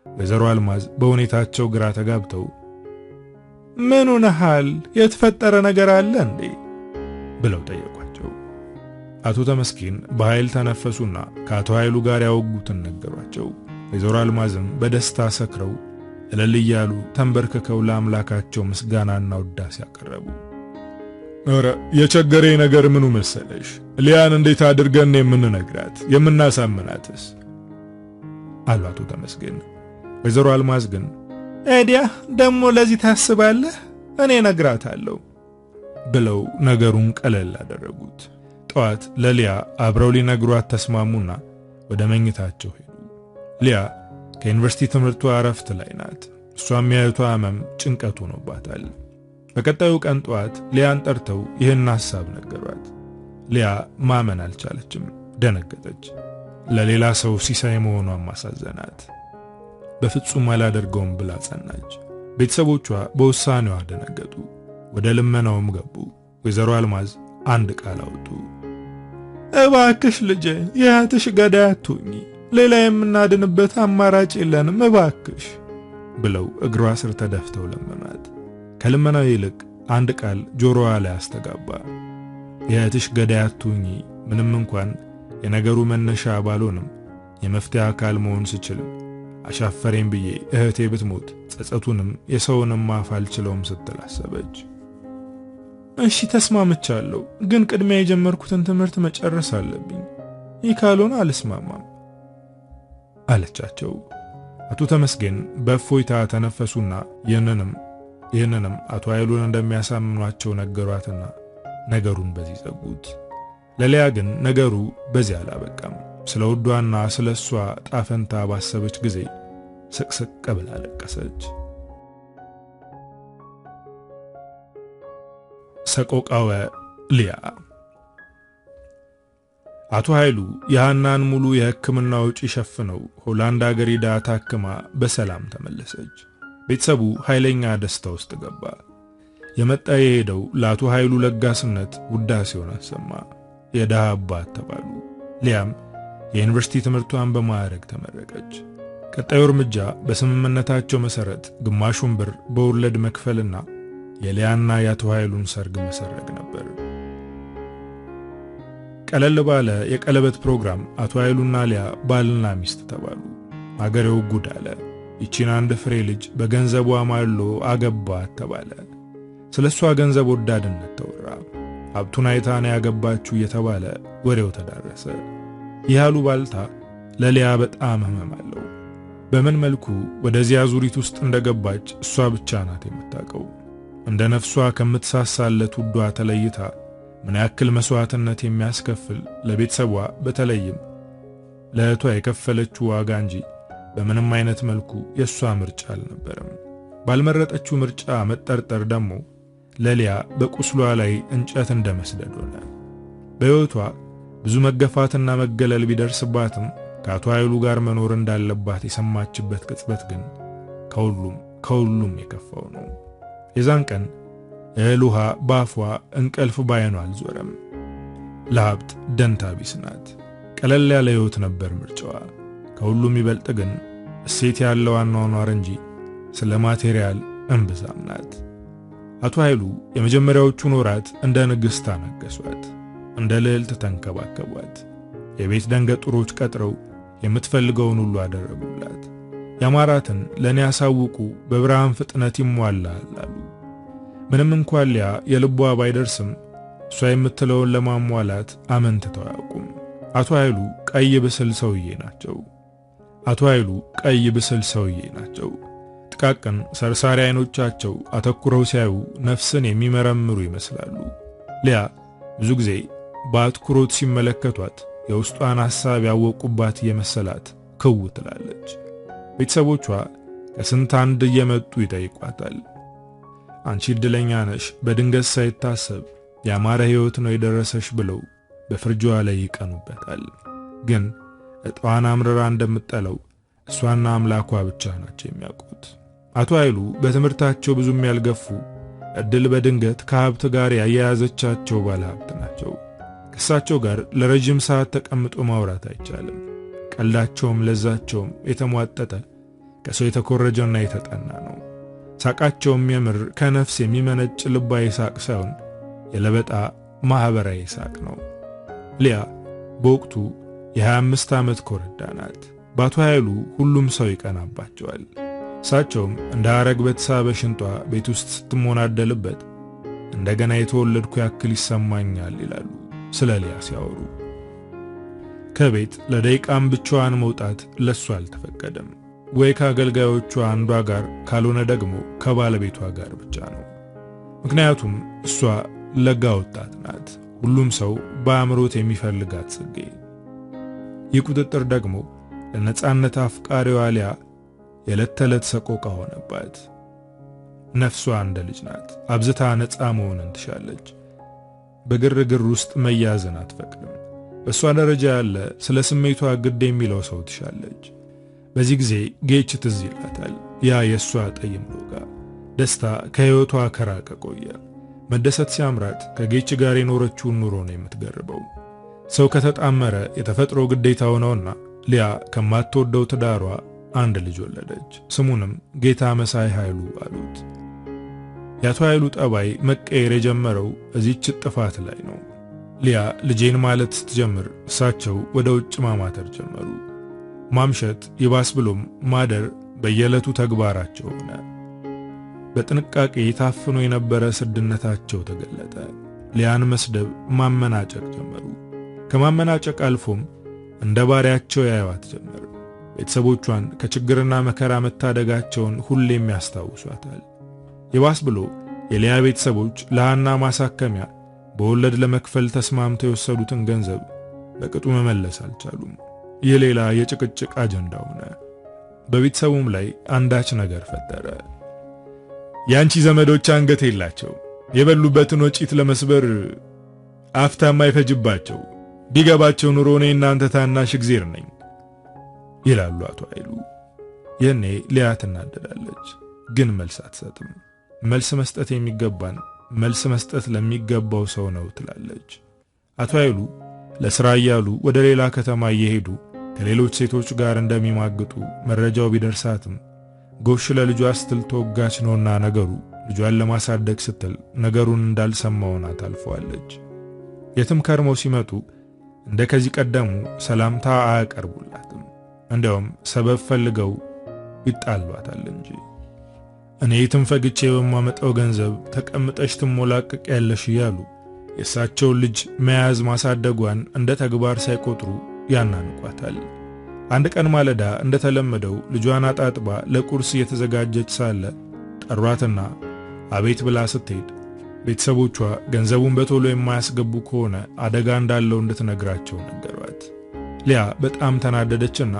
[SPEAKER 1] ወይዘሮ አልማዝ በሁኔታቸው ግራ ተጋብተው ምን ሆነሃል? የተፈጠረ ነገር አለ እንዴ? ብለው ጠየቋቸው። አቶ ተመስገን በኃይል ተነፈሱና ከአቶ ኃይሉ ጋር ያወጉትን ነገሯቸው። ወይዘሮ አልማዝም በደስታ ሰክረው እልል እያሉ ተንበርክከው ለአምላካቸው ምስጋናና ውዳሴ ያቀረቡ። ኧረ የቸገረኝ ነገር ምኑ መሰለሽ? ሊያን እንዴት አድርገን የምንነግራት የምናሳምናትስ? አሉ አቶ ተመስገን። ወይዘሮ አልማዝ ግን ኤዲያ ደሞ ለዚህ ታስባለህ? እኔ ነግራታለሁ ብለው ነገሩን ቀለል አደረጉት። ጠዋት ለሊያ አብረው ሊነግሯት ተስማሙና ወደ መኝታቸው ሄዱ። ሊያ ከዩኒቨርሲቲ ትምህርቷ እረፍት ላይ ናት። እሷም የእህቷ ሕመም ጭንቀት ሆኖባታል። በቀጣዩ ቀን ጠዋት ሊያን ጠርተው ይህን ሐሳብ ነገሯት። ሊያ ማመን አልቻለችም፣ ደነገጠች። ለሌላ ሰው ሲሳይ መሆኗን ማሳዘናት። በፍጹም አላደርገውም ብላ ጸናች። ቤተሰቦቿ በውሳኔዋ ደነገጡ፣ ወደ ልመናውም ገቡ። ወይዘሮ አልማዝ አንድ ቃል አወጡ። እባክሽ ልጄ የእህትሽ ገዳይ አትሁኚ፣ ሌላ የምናድንበት አማራጭ የለንም እባክሽ ብለው እግሯ ስር ተደፍተው ለመኗት። ከልመናው ይልቅ አንድ ቃል ጆሮዋ ላይ አስተጋባ። የእህትሽ ገዳይ አትሁኚ ምንም እንኳን የነገሩ መነሻ ባልሆንም የመፍትሄ አካል መሆን ስችል አሻፈሬን ብዬ እህቴ ብትሞት ጸጸቱንም የሰውንም ማፍ አልችለውም ስትል አሰበች። እሺ ተስማምቻለሁ፣ ግን ቅድሚያ የጀመርኩትን ትምህርት መጨረስ አለብኝ። ይህ ካልሆነ አልስማማም አለቻቸው። አቶ ተመስገን በእፎይታ ተነፈሱና ይህንንም አቶ ኃይሉን እንደሚያሳምኗቸው ነገሯትና ነገሩን በዚህ ዘጉት። ለሊያ ግን ነገሩ በዚህ አላበቃም። ስለ ውዷና ስለ እሷ ጣፈንታ ባሰበች ጊዜ ስቅስቅ ብላ ለቀሰች። ሰቆቃወ ሊያ። አቶ ኃይሉ የሃናን ሙሉ የሕክምና ወጪ ሸፍነው ሆላንድ አገር ሄዳ ታክማ በሰላም ተመለሰች። ቤተሰቡ ኃይለኛ ደስታ ውስጥ ገባ። የመጣ የሄደው ለአቶ ኃይሉ ለጋስነት ውዳሴውን አሰማ። የደሃ አባት ተባሉ። ሊያም የዩኒቨርሲቲ ትምህርቷን በማዕረግ ተመረቀች። ቀጣዩ እርምጃ በስምምነታቸው መሰረት ግማሹን ብር በወለድ መክፈልና የሊያና የአቶ ኃይሉን ሰርግ መሰረግ ነበር። ቀለል ባለ የቀለበት ፕሮግራም አቶ ኃይሉና ሊያ ባልና ሚስት ተባሉ። አገሬው ጉድ አለ። ይቺን አንድ ፍሬ ልጅ በገንዘቧ ማሎ አገባት ተባለ። ስለሷ ገንዘብ ወዳድነት ተወራ። ሀብቱን አይታ ነው ያገባችው እየተባለ ወሬው ተዳረሰ። ይሃሉ ባልታ ለሊያ በጣም ህመም አለው። በምን መልኩ ወደዚያ ዙሪት ውስጥ እንደገባች እሷ ብቻ ናት የምታውቀው። እንደ ነፍሷ ከምትሳሳለት ውዷ ተለይታ ምን ያክል መስዋዕትነት የሚያስከፍል ለቤተሰቧ በተለይም ለእህቷ የከፈለችው ዋጋ እንጂ በምንም አይነት መልኩ የሷ ምርጫ አልነበረም። ባልመረጠችው ምርጫ መጠርጠር ደግሞ ለሊያ በቁስሏ ላይ እንጨት እንደመስደድ ሆነ። በሕይወቷ ብዙ መገፋትና መገለል ቢደርስባትም ከአቶ ኃይሉ ጋር መኖር እንዳለባት የሰማችበት ቅጽበት ግን ከሁሉም የከፋው ነው። የዛን ቀን እህል ውሃ ባፏ እንቅልፍ ባይኗ አልዞረም። ለሀብት ደንታ ቢስ ናት። ቀለል ያለ ሕይወት ነበር ምርጫዋ። ከሁሉም ይበልጥ ግን እሴት ያለው አኗኗር እንጂ ስለ ማቴሪያል እምብዛም ናት። አቶ ኃይሉ የመጀመሪያዎቹን ወራት እንደ ንግሥት አነገሷት፣ እንደ ልዕልት ተንከባከቧት። የቤት ደንገጡሮች ቀጥረው የምትፈልገውን ሁሉ አደረጉላት። ያማራትን ለኔ ያሳውቁ በብርሃን ፍጥነት ይሟላል አሉ። ምንም እንኳን ሊያ የልቧ ባይደርስም እሷ የምትለውን ለማሟላት አመንትተው አያውቁም። አቶ ኃይሉ ቀይ ብስል ሰውዬ ናቸው። ጥቃቅን ሰርሳሪ አይኖቻቸው አተኩረው ሲያዩ ነፍስን የሚመረምሩ ይመስላሉ። ሊያ ብዙ ጊዜ በአትኩሮት ሲመለከቷት የውስጧን ሐሳብ ያወቁባት የመሰላት ክው ትላለች። ቤተሰቦቿ ከስንት አንድ እየመጡ ይጠይቋታል። አንቺ ዕድለኛ ነሽ፣ በድንገት ሳይታሰብ ያማረ ሕይወት ነው የደረሰሽ ብለው በፍርጇ ላይ ይቀኑበታል። ግን እጣዋን አምርራ እንደምትጠለው እሷና አምላኳ ብቻ ናቸው የሚያውቁት። አቶ ኃይሉ በትምህርታቸው ብዙም ያልገፉ ዕድል በድንገት ከሀብት ጋር ያያያዘቻቸው ባለሀብት ናቸው። ከእሳቸው ጋር ለረጅም ሰዓት ተቀምጦ ማውራት አይቻልም። ቀልዳቸውም ለዛቸውም የተሟጠጠ ከሰው የተኮረጀና የተጠና ነው። ሳቃቸውም የምር ከነፍስ የሚመነጭ ልባዊ ሳቅ ሳይሆን የለበጣ ማህበራዊ ሳቅ ነው። ሊያ በወቅቱ የ25 ዓመት ኮረዳ ናት። በአቶ ኃይሉ ሁሉም ሰው ይቀናባቸዋል። እሳቸውም እንደ አረግ በተሳበ ሽንጧ ቤት ውስጥ ስትሞናደልበት እንደገና የተወለድኩ ያክል ይሰማኛል ይላሉ ስለ ሊያ ሲያወሩ። ከቤት ለደቂቃም ብቻዋን መውጣት ለሷ አልተፈቀደም። ወይ ከአገልጋዮቿ አንዷ ጋር ካልሆነ ደግሞ ከባለቤቷ ጋር ብቻ ነው። ምክንያቱም እሷ ለጋ ወጣት ናት። ሁሉም ሰው በአእምሮት የሚፈልጋት ጽጌ። ይህ ቁጥጥር ደግሞ ለነጻነት አፍቃሪዋ ሊያ የዕለት ተዕለት ሰቆቃ ሆነባት። ነፍሷ እንደ ልጅ ናት። አብዝታ ነጻ መሆንን ትሻለች። በግርግር ውስጥ መያዝን አትፈቅድም። በእሷ ደረጃ ያለ ስለ ስሜቷ ግድ የሚለው ሰው ትሻለች። በዚህ ጊዜ ጌች ትዝ ይላታል። ያ የእሷ ጠይም ሎጋ ደስታ ከሕይወቷ ከራቀ ቆየ። መደሰት ሲያምራት ከጌች ጋር የኖረችውን ኑሮ ነው የምትገርበው። ሰው ከተጣመረ የተፈጥሮ ግዴታው ነውና ሊያ ከማትወደው ትዳሯ አንድ ልጅ ወለደች። ስሙንም ጌታ መሳይ ኃይሉ አሉት። የአቶ ኃይሉ ጠባይ መቀየር የጀመረው እዚህች ጥፋት ላይ ነው። ሊያ ልጄን ማለት ስትጀምር እሳቸው ወደ ውጭ ማማተር ጀመሩ። ማምሸት ይባስ ብሎም ማደር በየዕለቱ ተግባራቸው ሆነ። በጥንቃቄ የታፍኖ የነበረ ስድነታቸው ተገለጠ። ሊያን መስደብ፣ ማመናጨቅ ጀመሩ። ከማመናጨቅ አልፎም እንደ ባሪያቸው ያዩዋት ጀመር። ቤተሰቦቿን ከችግርና መከራ መታደጋቸውን ሁሌም ያስታውሷታል። ይባስ ብሎ የሊያ ቤተሰቦች ለሃና ማሳከሚያ በወለድ ለመክፈል ተስማምተው የወሰዱትን ገንዘብ በቅጡ መመለስ አልቻሉም። ይህ ሌላ የጭቅጭቅ አጀንዳ ሆነ። በቤተሰቡም ላይ አንዳች ነገር ፈጠረ። ያንቺ ዘመዶች አንገት የላቸው፣ የበሉበትን ወጪት ለመስበር አፍታም አይፈጅባቸው፣ ቢገባቸው ኑሮ እኔ እናንተ ታናሽ እግዜር ነኝ ይላሉ አቶ ኃይሉ። የኔ ሊያ ትናደዳለች፣ ግን መልስ አትሰጥም። መልስ መስጠት የሚገባን መልስ መስጠት ለሚገባው ሰው ነው ትላለች። አቶ ኃይሉ ለሥራ እያሉ ወደ ሌላ ከተማ እየሄዱ ከሌሎች ሴቶች ጋር እንደሚማግጡ መረጃው ቢደርሳትም ጎሽ ለልጇ ስትል ተወጋች ነውና ነገሩ ልጇን ለማሳደግ ስትል ነገሩን እንዳልሰማውና ታልፈዋለች። የትም ከርመው ሲመጡ እንደ ከዚህ ቀደሙ ሰላምታ አያቀርቡላትም። እንደውም ሰበብ ፈልገው ይጣሏታል እንጂ። እኔ የትም ፈግቼ በማመጣው ገንዘብ ተቀምጠሽ ትሞላቀቅ ያለሽ እያሉ የእሳቸውን ልጅ መያዝ ማሳደጓን እንደ ተግባር ሳይቆጥሩ ያናንቋታል። አንድ ቀን ማለዳ እንደተለመደው ልጇን አጣጥባ ለቁርስ እየተዘጋጀች ሳለ ጠሯትና አቤት ብላ ስትሄድ ቤተሰቦቿ ገንዘቡን በቶሎ የማያስገቡ ከሆነ አደጋ እንዳለው እንድትነግራቸው ነገሯት። ሊያ በጣም ተናደደችና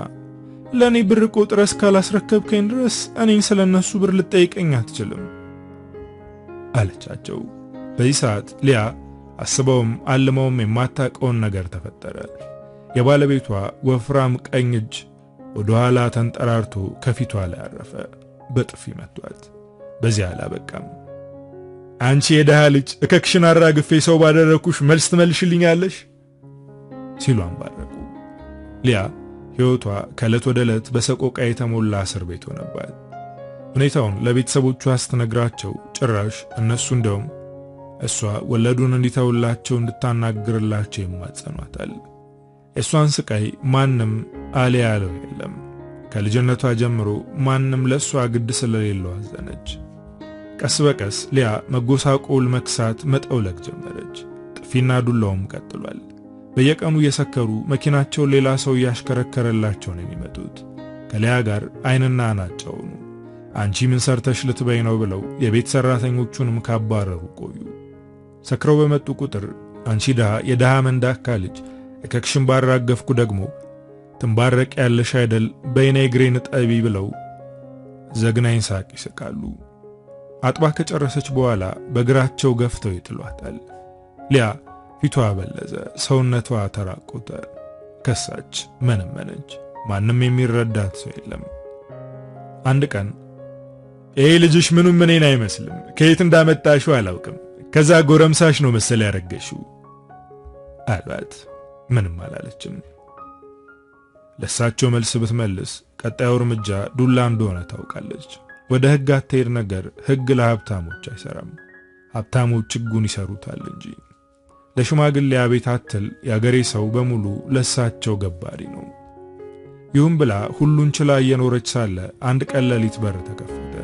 [SPEAKER 1] ለኔ ብር ቆጥረስ ካላስረከብከኝ ድረስ እኔን ስለነሱ ብር ልጠይቀኝ አትችልም አለቻቸው። በዚህ ሰዓት ሊያ አስበውም አልመውም የማታውቀውን ነገር ተፈጠረ። የባለቤቷ ወፍራም ቀኝ እጅ ወደ ኋላ ተንጠራርቶ ከፊቷ ላይ አረፈ። በጥፊ መቷት። በዚያ አላበቃም። አንቺ የደሃ ልጅ እከክሽን አራግፌ ሰው ባደረኩሽ መልስ ትመልሽልኛለሽ ሲሉ አንባረቁ። ሊያ ሕይወቷ ከዕለት ወደ ዕለት በሰቆቃ የተሞላ እስር ቤት ሆነባት። ሁኔታውን ለቤተሰቦቿ ስትነግራቸው ጭራሽ እነሱ እንደውም እሷ ወለዱን እንዲተውላቸው እንድታናግርላቸው ይማጸኗታል። እሷን ስቃይ ማንም አለ ያለው የለም። ከልጅነቷ ጀምሮ ማንም ለሷ ግድ ስለሌለው አዘነች። ቀስ በቀስ ሊያ መጎሳቆል፣ መክሳት፣ መጠውለግ ጀመረች። ጥፊና ዱላውም ቀጥሏል። በየቀኑ እየሰከሩ መኪናቸውን ሌላ ሰው እያሽከረከረላቸው ነው የሚመጡት። ከሊያ ጋር አይንና አናጫው ነው። አንቺ ምን ሰርተሽ ልትበይ ነው ብለው የቤት ሰራተኞቹንም ካባረሩ ቆዩ። ሰክረው በመጡ ቁጥር አንቺ ደሃ የደሃ መንዳካ ልጅ እከክሽን ባራገፍኩ ደግሞ ትንባረቅ ያለሽ አይደል በእኔ እግሬን ጠቢ ብለው ዘግናኝ ሳቅ ይስቃሉ። አጥባ ከጨረሰች በኋላ በእግራቸው ገፍተው ይጥሏታል። ሊያ ፊቷ በለዘ፣ ሰውነቷ ተራቆተ። ከሳች፣ መነመነች። ማንም የሚረዳት ሰው የለም። አንድ ቀን ይሄ ልጅሽ ምኑም እኔን አይመስልም፣ ከየት እንዳመጣሽው አላውቅም፣ ከዛ ጎረምሳሽ ነው መሰለ ያረገሽው አላት። ምንም አላለችም። ለሳቸው መልስ ብትመልስ ቀጣዩ እርምጃ ዱላ እንደሆነ ታውቃለች። ወደ ሕግ አትሄድ ነገር ሕግ ለሀብታሞች አይሰራም፣ ሀብታሞች ሕጉን ይሰሩታል እንጂ። ለሽማግሌ አቤት አትል የአገሬ ሰው በሙሉ ለሳቸው ገባሪ ነው። ይሁን ብላ ሁሉን ችላ እየኖረች ሳለ አንድ ቀን ሌሊት በር ተከፈተ።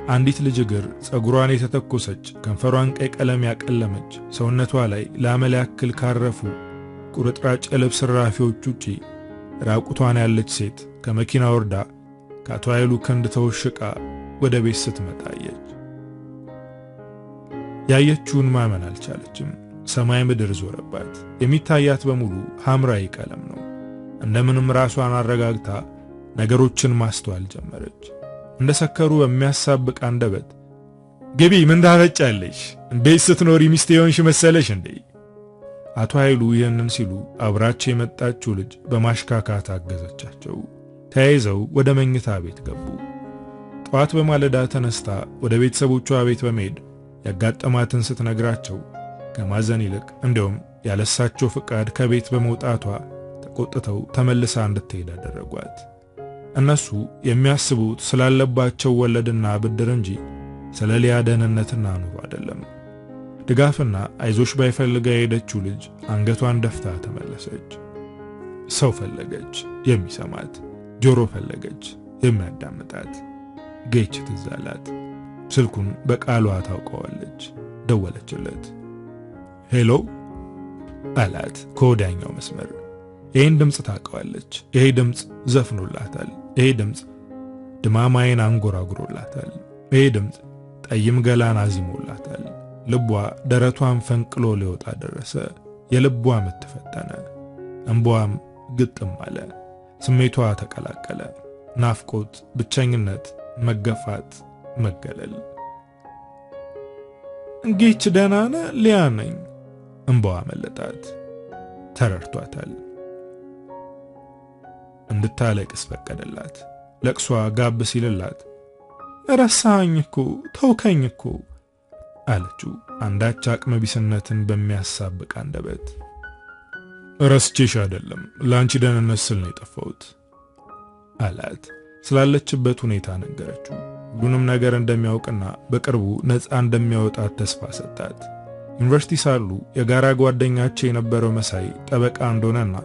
[SPEAKER 1] አንዲት ልጅ እግር ጸጉሯን የተተኮሰች ከንፈሯን ቀይ ቀለም ያቀለመች ሰውነቷ ላይ ለአመል ያክል ካረፉ ቁርጥራጭ የልብስ ራፊዎች ውጪ ራቁቷን ያለች ሴት ከመኪና ወርዳ ከአቶ ኃይሉ ክንድ ተወሽቃ ወደ ቤት ስትመጣ አየች። ያየችውን ማመን አልቻለችም። ሰማይ ምድር ዞረባት። የሚታያት በሙሉ ሐምራዊ ቀለም ነው። እንደምንም ራሷን አረጋግታ ነገሮችን ማስተዋል ጀመረች። እንደሰከሩ በሚያሳብቅ አንደበት ግቢ ምን ታፈጫለሽ? ቤት ስትኖሪ ሚስት የሆንሽ መሰለሽ እንዴ? አቶ ኃይሉ ይህንን ሲሉ አብራቸው የመጣችው ልጅ በማሽካካት አገዘቻቸው። ተያይዘው ወደ መኝታ ቤት ገቡ። ጠዋት በማለዳ ተነስታ ወደ ቤተሰቦቿ ቤት በመሄድ ያጋጠማትን ስትነግራቸው ከማዘን ይልቅ እንደውም ያለሳቸው ፍቃድ ከቤት በመውጣቷ ተቆጥተው ተመልሳ እንድትሄድ አደረጓት። እነሱ የሚያስቡት ስላለባቸው ወለድና ብድር እንጂ ስለ ሊያ ደህንነትና ኑሮ አይደለም። ድጋፍና አይዞሽ ባይፈልጋ የሄደችው ልጅ አንገቷን ደፍታ ተመለሰች። ሰው ፈለገች የሚሰማት፣ ጆሮ ፈለገች የሚያዳምጣት። ጌች ትዝ አላት። ስልኩን በቃሏ ታውቀዋለች። ደወለችለት። ሄሎ አላት ከወዲያኛው መስመር። ይሄን ድምጽ ታውቀዋለች። ይሄ ድምጽ ዘፍኖላታል። ይሄ ድምጽ ድማማይን አንጎራጉሮላታል። ይሄ ድምጽ ጠይም ገላን አዚሞላታል። ልቧ ደረቷን ፈንቅሎ ሊወጣ ደረሰ። የልቧ ምት ፈጠነ። እንባዋም ግጥም አለ። ስሜቷ ተቀላቀለ። ናፍቆት፣ ብቸኝነት፣ መገፋት፣ መገለል። እንጌች ደህና ነህ? ሊያ ነኝ። እንባዋ መለጣት። ተረድቷታል። እንድታለቅስ ፈቀደላት። ለቅሷ ጋብ ሲልላት ረሳኸኝ እኮ ተውከኝ እኮ አለችው አንዳች አቅመ ቢስነትን በሚያሳብቅ አንደበት። ረስቼሽ አይደለም ላንቺ ደህንነት ስል ነው የጠፋሁት አላት። ስላለችበት ሁኔታ ነገረችው። ሁሉንም ነገር እንደሚያውቅና በቅርቡ ነፃ እንደሚያወጣት ተስፋ ሰጣት። ዩኒቨርሲቲ ሳሉ የጋራ ጓደኛቸው የነበረው መሳይ ጠበቃ እንደሆነና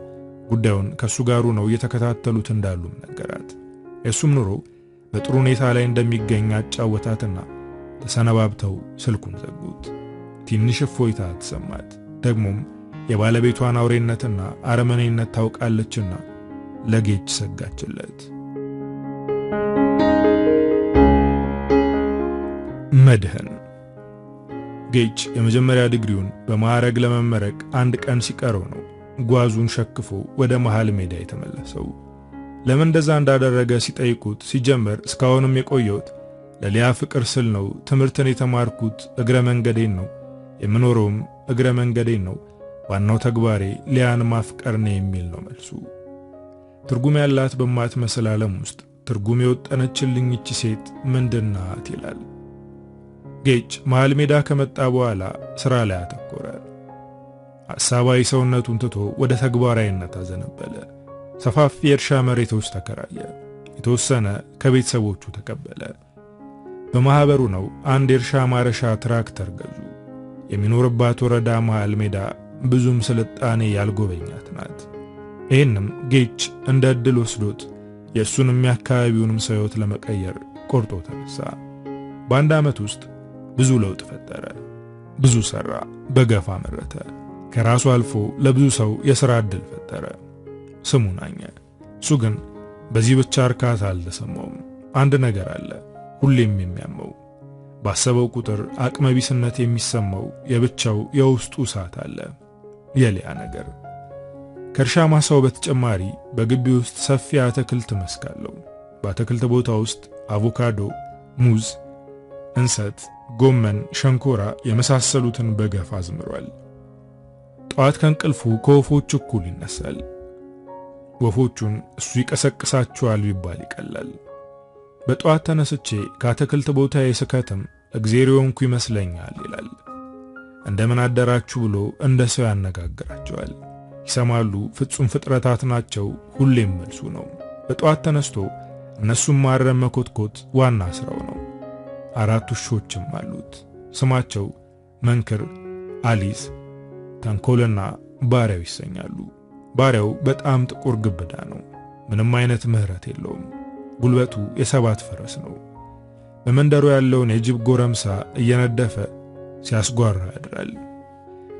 [SPEAKER 1] ጉዳዩን ከሱ ጋሩ ነው እየተከታተሉት እንዳሉም ነገራት። የሱም ኑሮ በጥሩ ሁኔታ ላይ እንደሚገኝ አጫወታትና ተሰነባብተው ስልኩን ዘጉት። ትንሽ እፎይታ ተሰማት። ደግሞም የባለቤቷን አውሬነትና አረመኔነት ታውቃለችና ለጌች ሰጋችለት። መድህን ጌች የመጀመሪያ ዲግሪውን በማዕረግ ለመመረቅ አንድ ቀን ሲቀረው ነው ጓዙን ሸክፎ ወደ መሃል ሜዳ የተመለሰው። ለምን እንደዛ እንዳደረገ ሲጠይቁት ሲጀመር እስካሁንም የቆየሁት ለሊያ ፍቅር ስል ነው፣ ትምህርትን የተማርኩት እግረ መንገዴን ነው፣ የምኖረውም እግረ መንገዴን ነው፣ ዋናው ተግባሬ ሊያን ማፍቀር ነው የሚል ነው መልሱ። ትርጉም ያላት በማትመስል ዓለም ውስጥ ትርጉም የወጠነችልኝ እቺ ሴት ምንድናት ይላል። ጌች መሃል ሜዳ ከመጣ በኋላ ስራ ላይ አተኮረ። ሐሳባዊ ሰውነቱን ትቶ ወደ ተግባራዊነት አዘነበለ። ሰፋፊ የእርሻ መሬቶች ተከራየ። የተወሰነ ከቤተሰቦቹ ተቀበለ። በማህበሩ ነው አንድ የእርሻ ማረሻ ትራክተር ገዙ። የሚኖርባት ወረዳ መሃል ሜዳ ብዙም ስልጣኔ ያልጎበኛት ናት። ይህንም ጌች እንደ ዕድል ወስዶት የእሱንም የአካባቢውንም ሰው ሕይወት ለመቀየር ቆርጦ ተነሳ። በአንድ ዓመት ውስጥ ብዙ ለውጥ ፈጠረ። ብዙ ሠራ፣ በገፋ መረተ። ከራሱ አልፎ ለብዙ ሰው የሥራ ዕድል ፈጠረ። ስሙን አኘ። እሱ ግን በዚህ ብቻ እርካታ አልተሰማውም። አንድ ነገር አለ ሁሌም የሚያመው። ባሰበው ቁጥር አቅመቢስነት የሚሰማው የብቻው የውስጡ እሳት አለ። የሊያ ነገር። ከእርሻ ማሳው በተጨማሪ በግቢ ውስጥ ሰፊ አትክልት መስክ አለው። በአትክልት ቦታ ውስጥ አቮካዶ፣ ሙዝ፣ እንሰት፣ ጎመን፣ ሸንኮራ የመሳሰሉትን በገፍ አዝምሯል። ጠዋት ከእንቅልፉ ከወፎች እኩል ይነሳል። ወፎቹን እሱ ይቀሰቅሳቸዋል ቢባል ይቀላል። በጠዋት ተነስቼ ከአትክልት ቦታዬ ስከትም እግዚአብሔር ሆንኩ ይመስለኛል ይላል። እንደምን አደራችሁ ብሎ እንደ ሰው ያነጋግራቸዋል። ይሰማሉ። ፍጹም ፍጥረታት ናቸው። ሁሌም መልሱ ነው። በጠዋት ተነስቶ እነሱም ማረም መኮትኮት ዋና ስራው ነው። 4 ውሾችም አሉት። ስማቸው መንክር፣ አሊስ፣ ተንኮልና ባሪያው ይሰኛሉ። ባሪያው በጣም ጥቁር ግብዳ ነው። ምንም አይነት ምህረት የለውም። ጉልበቱ የ7 ፈረስ ነው። በመንደሩ ያለውን የጅብ ጎረምሳ እየነደፈ ሲያስጓራ ያድራል።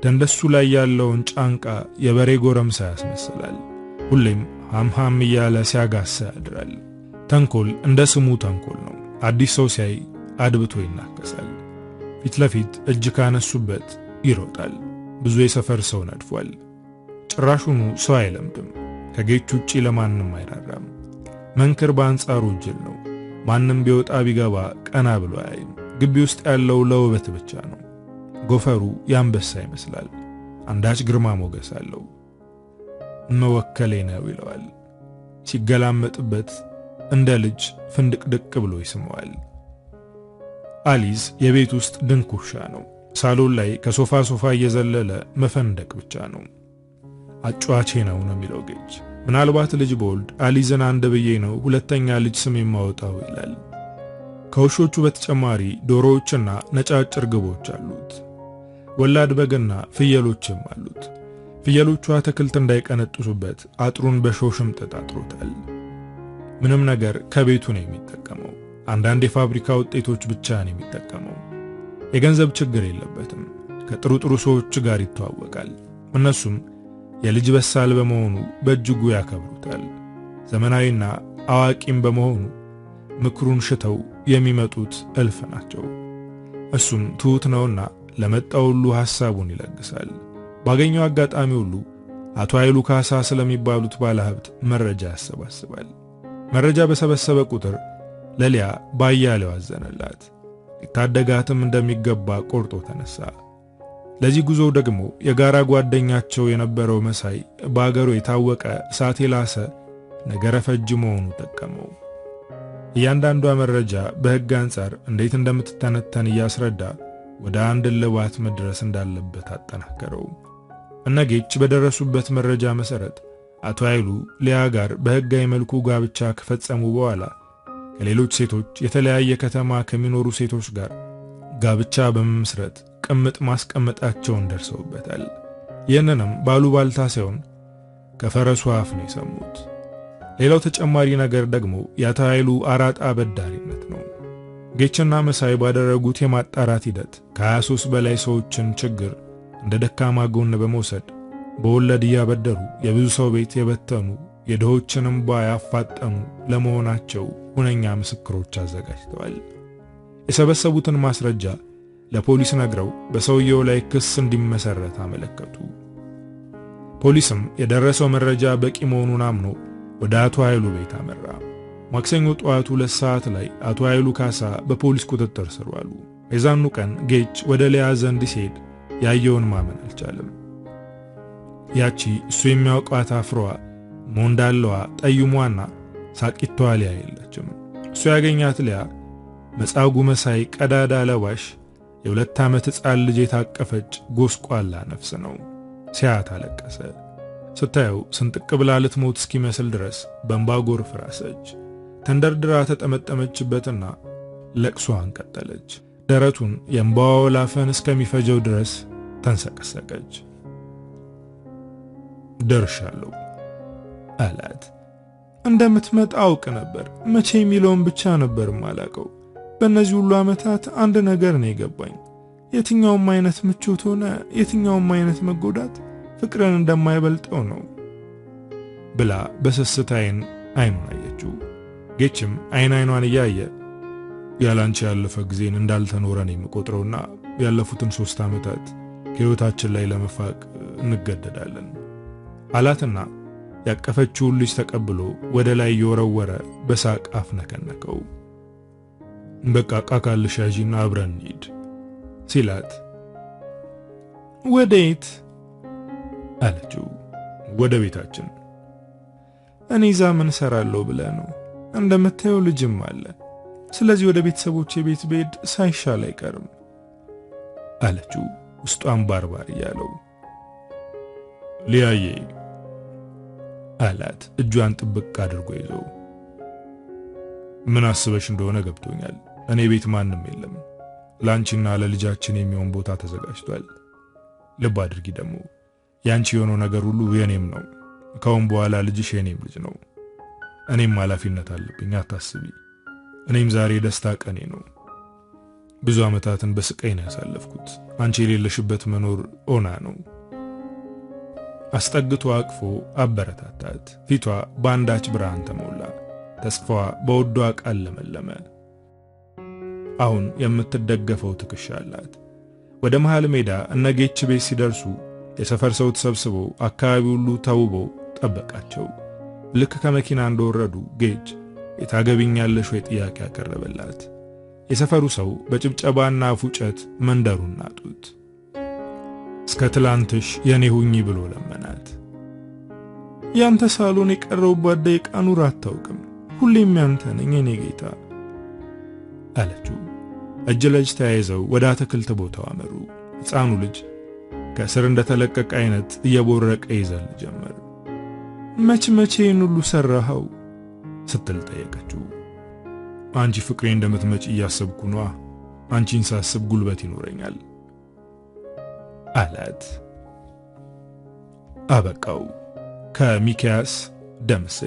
[SPEAKER 1] ደንደሱ ላይ ያለውን ጫንቃ የበሬ ጎረምሳ ያስመስላል። ሁሌም ሃምሃም እያለ ሲያጋሳ ያድራል። ተንኮል እንደ ስሙ ተንኮል ነው። አዲስ ሰው ሲያይ አድብቶ ይናከሳል። ፊት ለፊት እጅ ካነሱበት ይሮጣል። ብዙ የሰፈር ሰው ነድፏል። ጭራሹኑ ሰው አይለምድም። ከጌች ውጪ ለማንም አይራራም። መንክር በአንጻሩ ጅል ነው። ማንም ቢወጣ ቢገባ ቀና ብሎ አያይም። ግቢ ውስጥ ያለው ለውበት ብቻ ነው። ጎፈሩ ያንበሳ ይመስላል። አንዳች ግርማ ሞገስ አለው። መወከሌ ነው ይለዋል። ሲገላመጥበት እንደ ልጅ ፍንድቅድቅ ብሎ ይስመዋል። አሊዝ የቤት ውስጥ ድንክ ውሻ ነው። ሳሎን ላይ ከሶፋ ሶፋ እየዘለለ መፈንደቅ ብቻ ነው። አጫዋቼ ነው የሚለው ጌች። ምናልባት ልጅ በወልድ አሊዝን አንድ ብዬ ነው ሁለተኛ ልጅ ስም የማወጣው ይላል። ከውሾቹ በተጨማሪ ዶሮዎችና ነጫጭ እርግቦች አሉት። ወላድ በግና ፍየሎችም አሉት። ፍየሎቹ አትክልት እንዳይቀነጥሱበት አጥሩን በሾሽም ጥጥ አጥሮታል። ምንም ነገር ከቤቱ ነው የሚጠቀመው። አንዳንድ የፋብሪካ ውጤቶች ብቻ ነው የሚጠቀመው። የገንዘብ ችግር የለበትም። ከጥሩ ሰዎች ጋር ይተዋወቃል። እነሱም የልጅ በሳል በመሆኑ በእጅጉ ያከብሩታል። ዘመናዊና አዋቂም በመሆኑ ምክሩን ሽተው የሚመጡት እልፍ ናቸው። እሱም ትሁት ነውና ለመጣው ሁሉ ሐሳቡን ይለግሳል። ባገኘው አጋጣሚ ሁሉ አቶ ኃይሉ ካሳ ስለሚባሉት ባለሀብት መረጃ ያሰባስባል። መረጃ በሰበሰበ ቁጥር ለሊያ ባያሌው አዘነላት። ሊታደጋትም እንደሚገባ ቆርጦ ተነሳ። ለዚህ ጉዞ ደግሞ የጋራ ጓደኛቸው የነበረው መሳይ በአገሩ የታወቀ እሳት የላሰ ነገረ ፈጅ መሆኑ ጠቀመው። እያንዳንዷ መረጃ በሕግ አንጻር እንዴት እንደምትተነተን እያስረዳ ወደ አንድ እልባት መድረስ እንዳለበት አጠናከረው። እነጌች በደረሱበት መረጃ መሰረት አቶ ኃይሉ ሊያ ጋር በሕጋዊ መልኩ ጋብቻ ከፈጸሙ በኋላ ከሌሎች ሴቶች የተለያየ ከተማ ከሚኖሩ ሴቶች ጋር ጋብቻ በመመስረት ቅምጥ ማስቀመጣቸውን ደርሰውበታል። ይህንንም ባሉባልታ ሳይሆን ከፈረሱ አፍ ነው የሰሙት። ሌላው ተጨማሪ ነገር ደግሞ የአቶ ኃይሉ አራጣ አበዳሪነት ነው። ጌችና መሳይ ባደረጉት የማጣራት ሂደት ከ23 በላይ ሰዎችን ችግር እንደ ደካማ ጎን በመውሰድ በወለድ እያበደሩ የብዙ ሰው ቤት የበተኑ የድሆችንም እንባ ያፋጠኑ ለመሆናቸው ሁነኛ ምስክሮች አዘጋጅተዋል። የሰበሰቡትን ማስረጃ ለፖሊስ ነግረው በሰውየው ላይ ክስ እንዲመሰረት አመለከቱ። ፖሊስም የደረሰው መረጃ በቂ መሆኑን አምኖ ወደ አቶ ኃይሉ ቤት አመራ። ማክሰኞ ጠዋት 2 ሰዓት ላይ አቶ ኃይሉ ካሳ በፖሊስ ቁጥጥር ስር ዋሉ። የዛኑ ቀን ጌች ወደ ሊያ ዘንድ ሲሄድ ያየውን ማመን አልቻለም። ያቺ እሱ የሚያውቃት አፍሮዋ ሞንዳለዋ ጠይሟና ሳቂቷ ሊያ የለችም። እሱ ያገኛት ሊያ መጻጉ መሳይ ቀዳዳ ለባሽ የ2 ዓመት ሕፃን ልጅ የታቀፈች ጎስቋላ ነፍስ ነው። ሲያት አለቀሰ። ስታየው ስንጥቅ ብላ ልትሞት እስኪመስል ድረስ በእንባ ጎርፍ ራሰች። ተንደርድራ ተጠመጠመችበትና ለቅሷን ቀጠለች። ደረቱን የእንባዋ ወላፈን እስከሚፈጀው ድረስ ተንሰቀሰቀች። ደርሻለሁ አላት። እንደምትመጣ አውቅ ነበር። መቼ የሚለውን ብቻ ነበር ማላቀው። በእነዚህ ሁሉ ዓመታት አንድ ነገር ነው የገባኝ። የትኛውም አይነት ምቾት ሆነ የትኛውም አይነት መጎዳት ፍቅርን እንደማይበልጠው ነው ብላ በስስት አይኑን አየችው። ጌችም አይኗን እያየ ያላንቺ ያለፈ ጊዜን እንዳልተኖረን የምቆጥረውና ያለፉትን 3 ዓመታት ከህይወታችን ላይ ለመፋቅ እንገደዳለን አላትና ያቀፈችውን ልጅ ተቀብሎ ወደ ላይ የወረወረ በሳቅ አፍነከነከው። በቃ ቃካልሽ ያዢና አብረን እንሂድ ሲላት ወዴት አለችው። ወደ ቤታችን። እኔ እዛ ምን ሰራለሁ ብለህ ነው? እንደምታየው ልጅም አለ። ስለዚህ ወደ ቤተሰቦቼ ቤት ብሄድ ሳይሻል አይቀርም አለችው ውስጧን ባርባር እያለው። ሊያዬ አላት እጇን ጥብቅ አድርጎ ይዞ። ምን አስበሽ እንደሆነ ገብቶኛል። እኔ ቤት ማንም የለም። ላንቺና ለልጃችን የሚሆን ቦታ ተዘጋጅቷል። ልብ አድርጊ ደግሞ ያንቺ የሆነው ነገር ሁሉ የኔም ነው። ከአሁን በኋላ ልጅሽ የኔም ልጅ ነው። እኔም ኃላፊነት አለብኝ፣ አታስቢ። እኔም ዛሬ ደስታ ቀኔ ነው። ብዙ ዓመታትን በስቃይ ነው ያሳለፍኩት። አንቺ የሌለሽበት መኖር ኦና ነው። አስጠግቶ አቅፎ አበረታታት። ፊቷ በአንዳች ብርሃን ተሞላ። ተስፋዋ በወዷ ቃል ለመለመ። አሁን የምትደገፈው ትከሻ አላት። ወደ መሃል ሜዳ እነጌች ቤት ሲደርሱ የሰፈር ሰው ተሰብስቦ አካባቢው ሁሉ ተውቦ ጠበቃቸው። ልክ ከመኪና እንደወረዱ ጌች የታገቢኛለሽ ወይ ጥያቄ ያቀረበላት። የሰፈሩ ሰው በጭብጨባና ፉጨት መንደሩን ናጡት። እስከ ትላንትሽ የኔ ሁኚ ብሎ ለመናት። ያንተ ሳሎን የቀረውባት ደቂቃ ኑር አታውቅም። ሁሌም ያንተ ነኝ የኔ ጌታ አለችው። እጅ ለእጅ ተያይዘው ወደ አትክልት ቦታው አመሩ። ሕፃኑ ልጅ ከስር እንደተለቀቀ አይነት እየቦረቀ ይዘል ጀመር። መቼን ሁሉ ሰራኸው ስትል ጠየቀችው። አንቺ ፍቅሬ እንደምትመጪ እያሰብኩ ነው። አንቺን ሳስብ ጉልበት ይኖረኛል አላት። አበቃው። ከሚኪያስ ደምሴ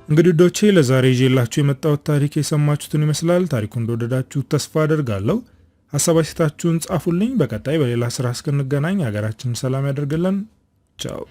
[SPEAKER 1] እንግዲህ ዶቼ ለዛሬ ይዤላችሁ የመጣሁት ታሪክ የሰማችሁትን ይመስላል። ታሪኩን እንደወደዳችሁ ተስፋ አደርጋለሁ። ሐሳብ አስተያየታችሁን ጻፉልኝ። በቀጣይ በሌላ ስራ እስክንገናኝ ሀገራችንን ሰላም ያደርግልን። ቻው።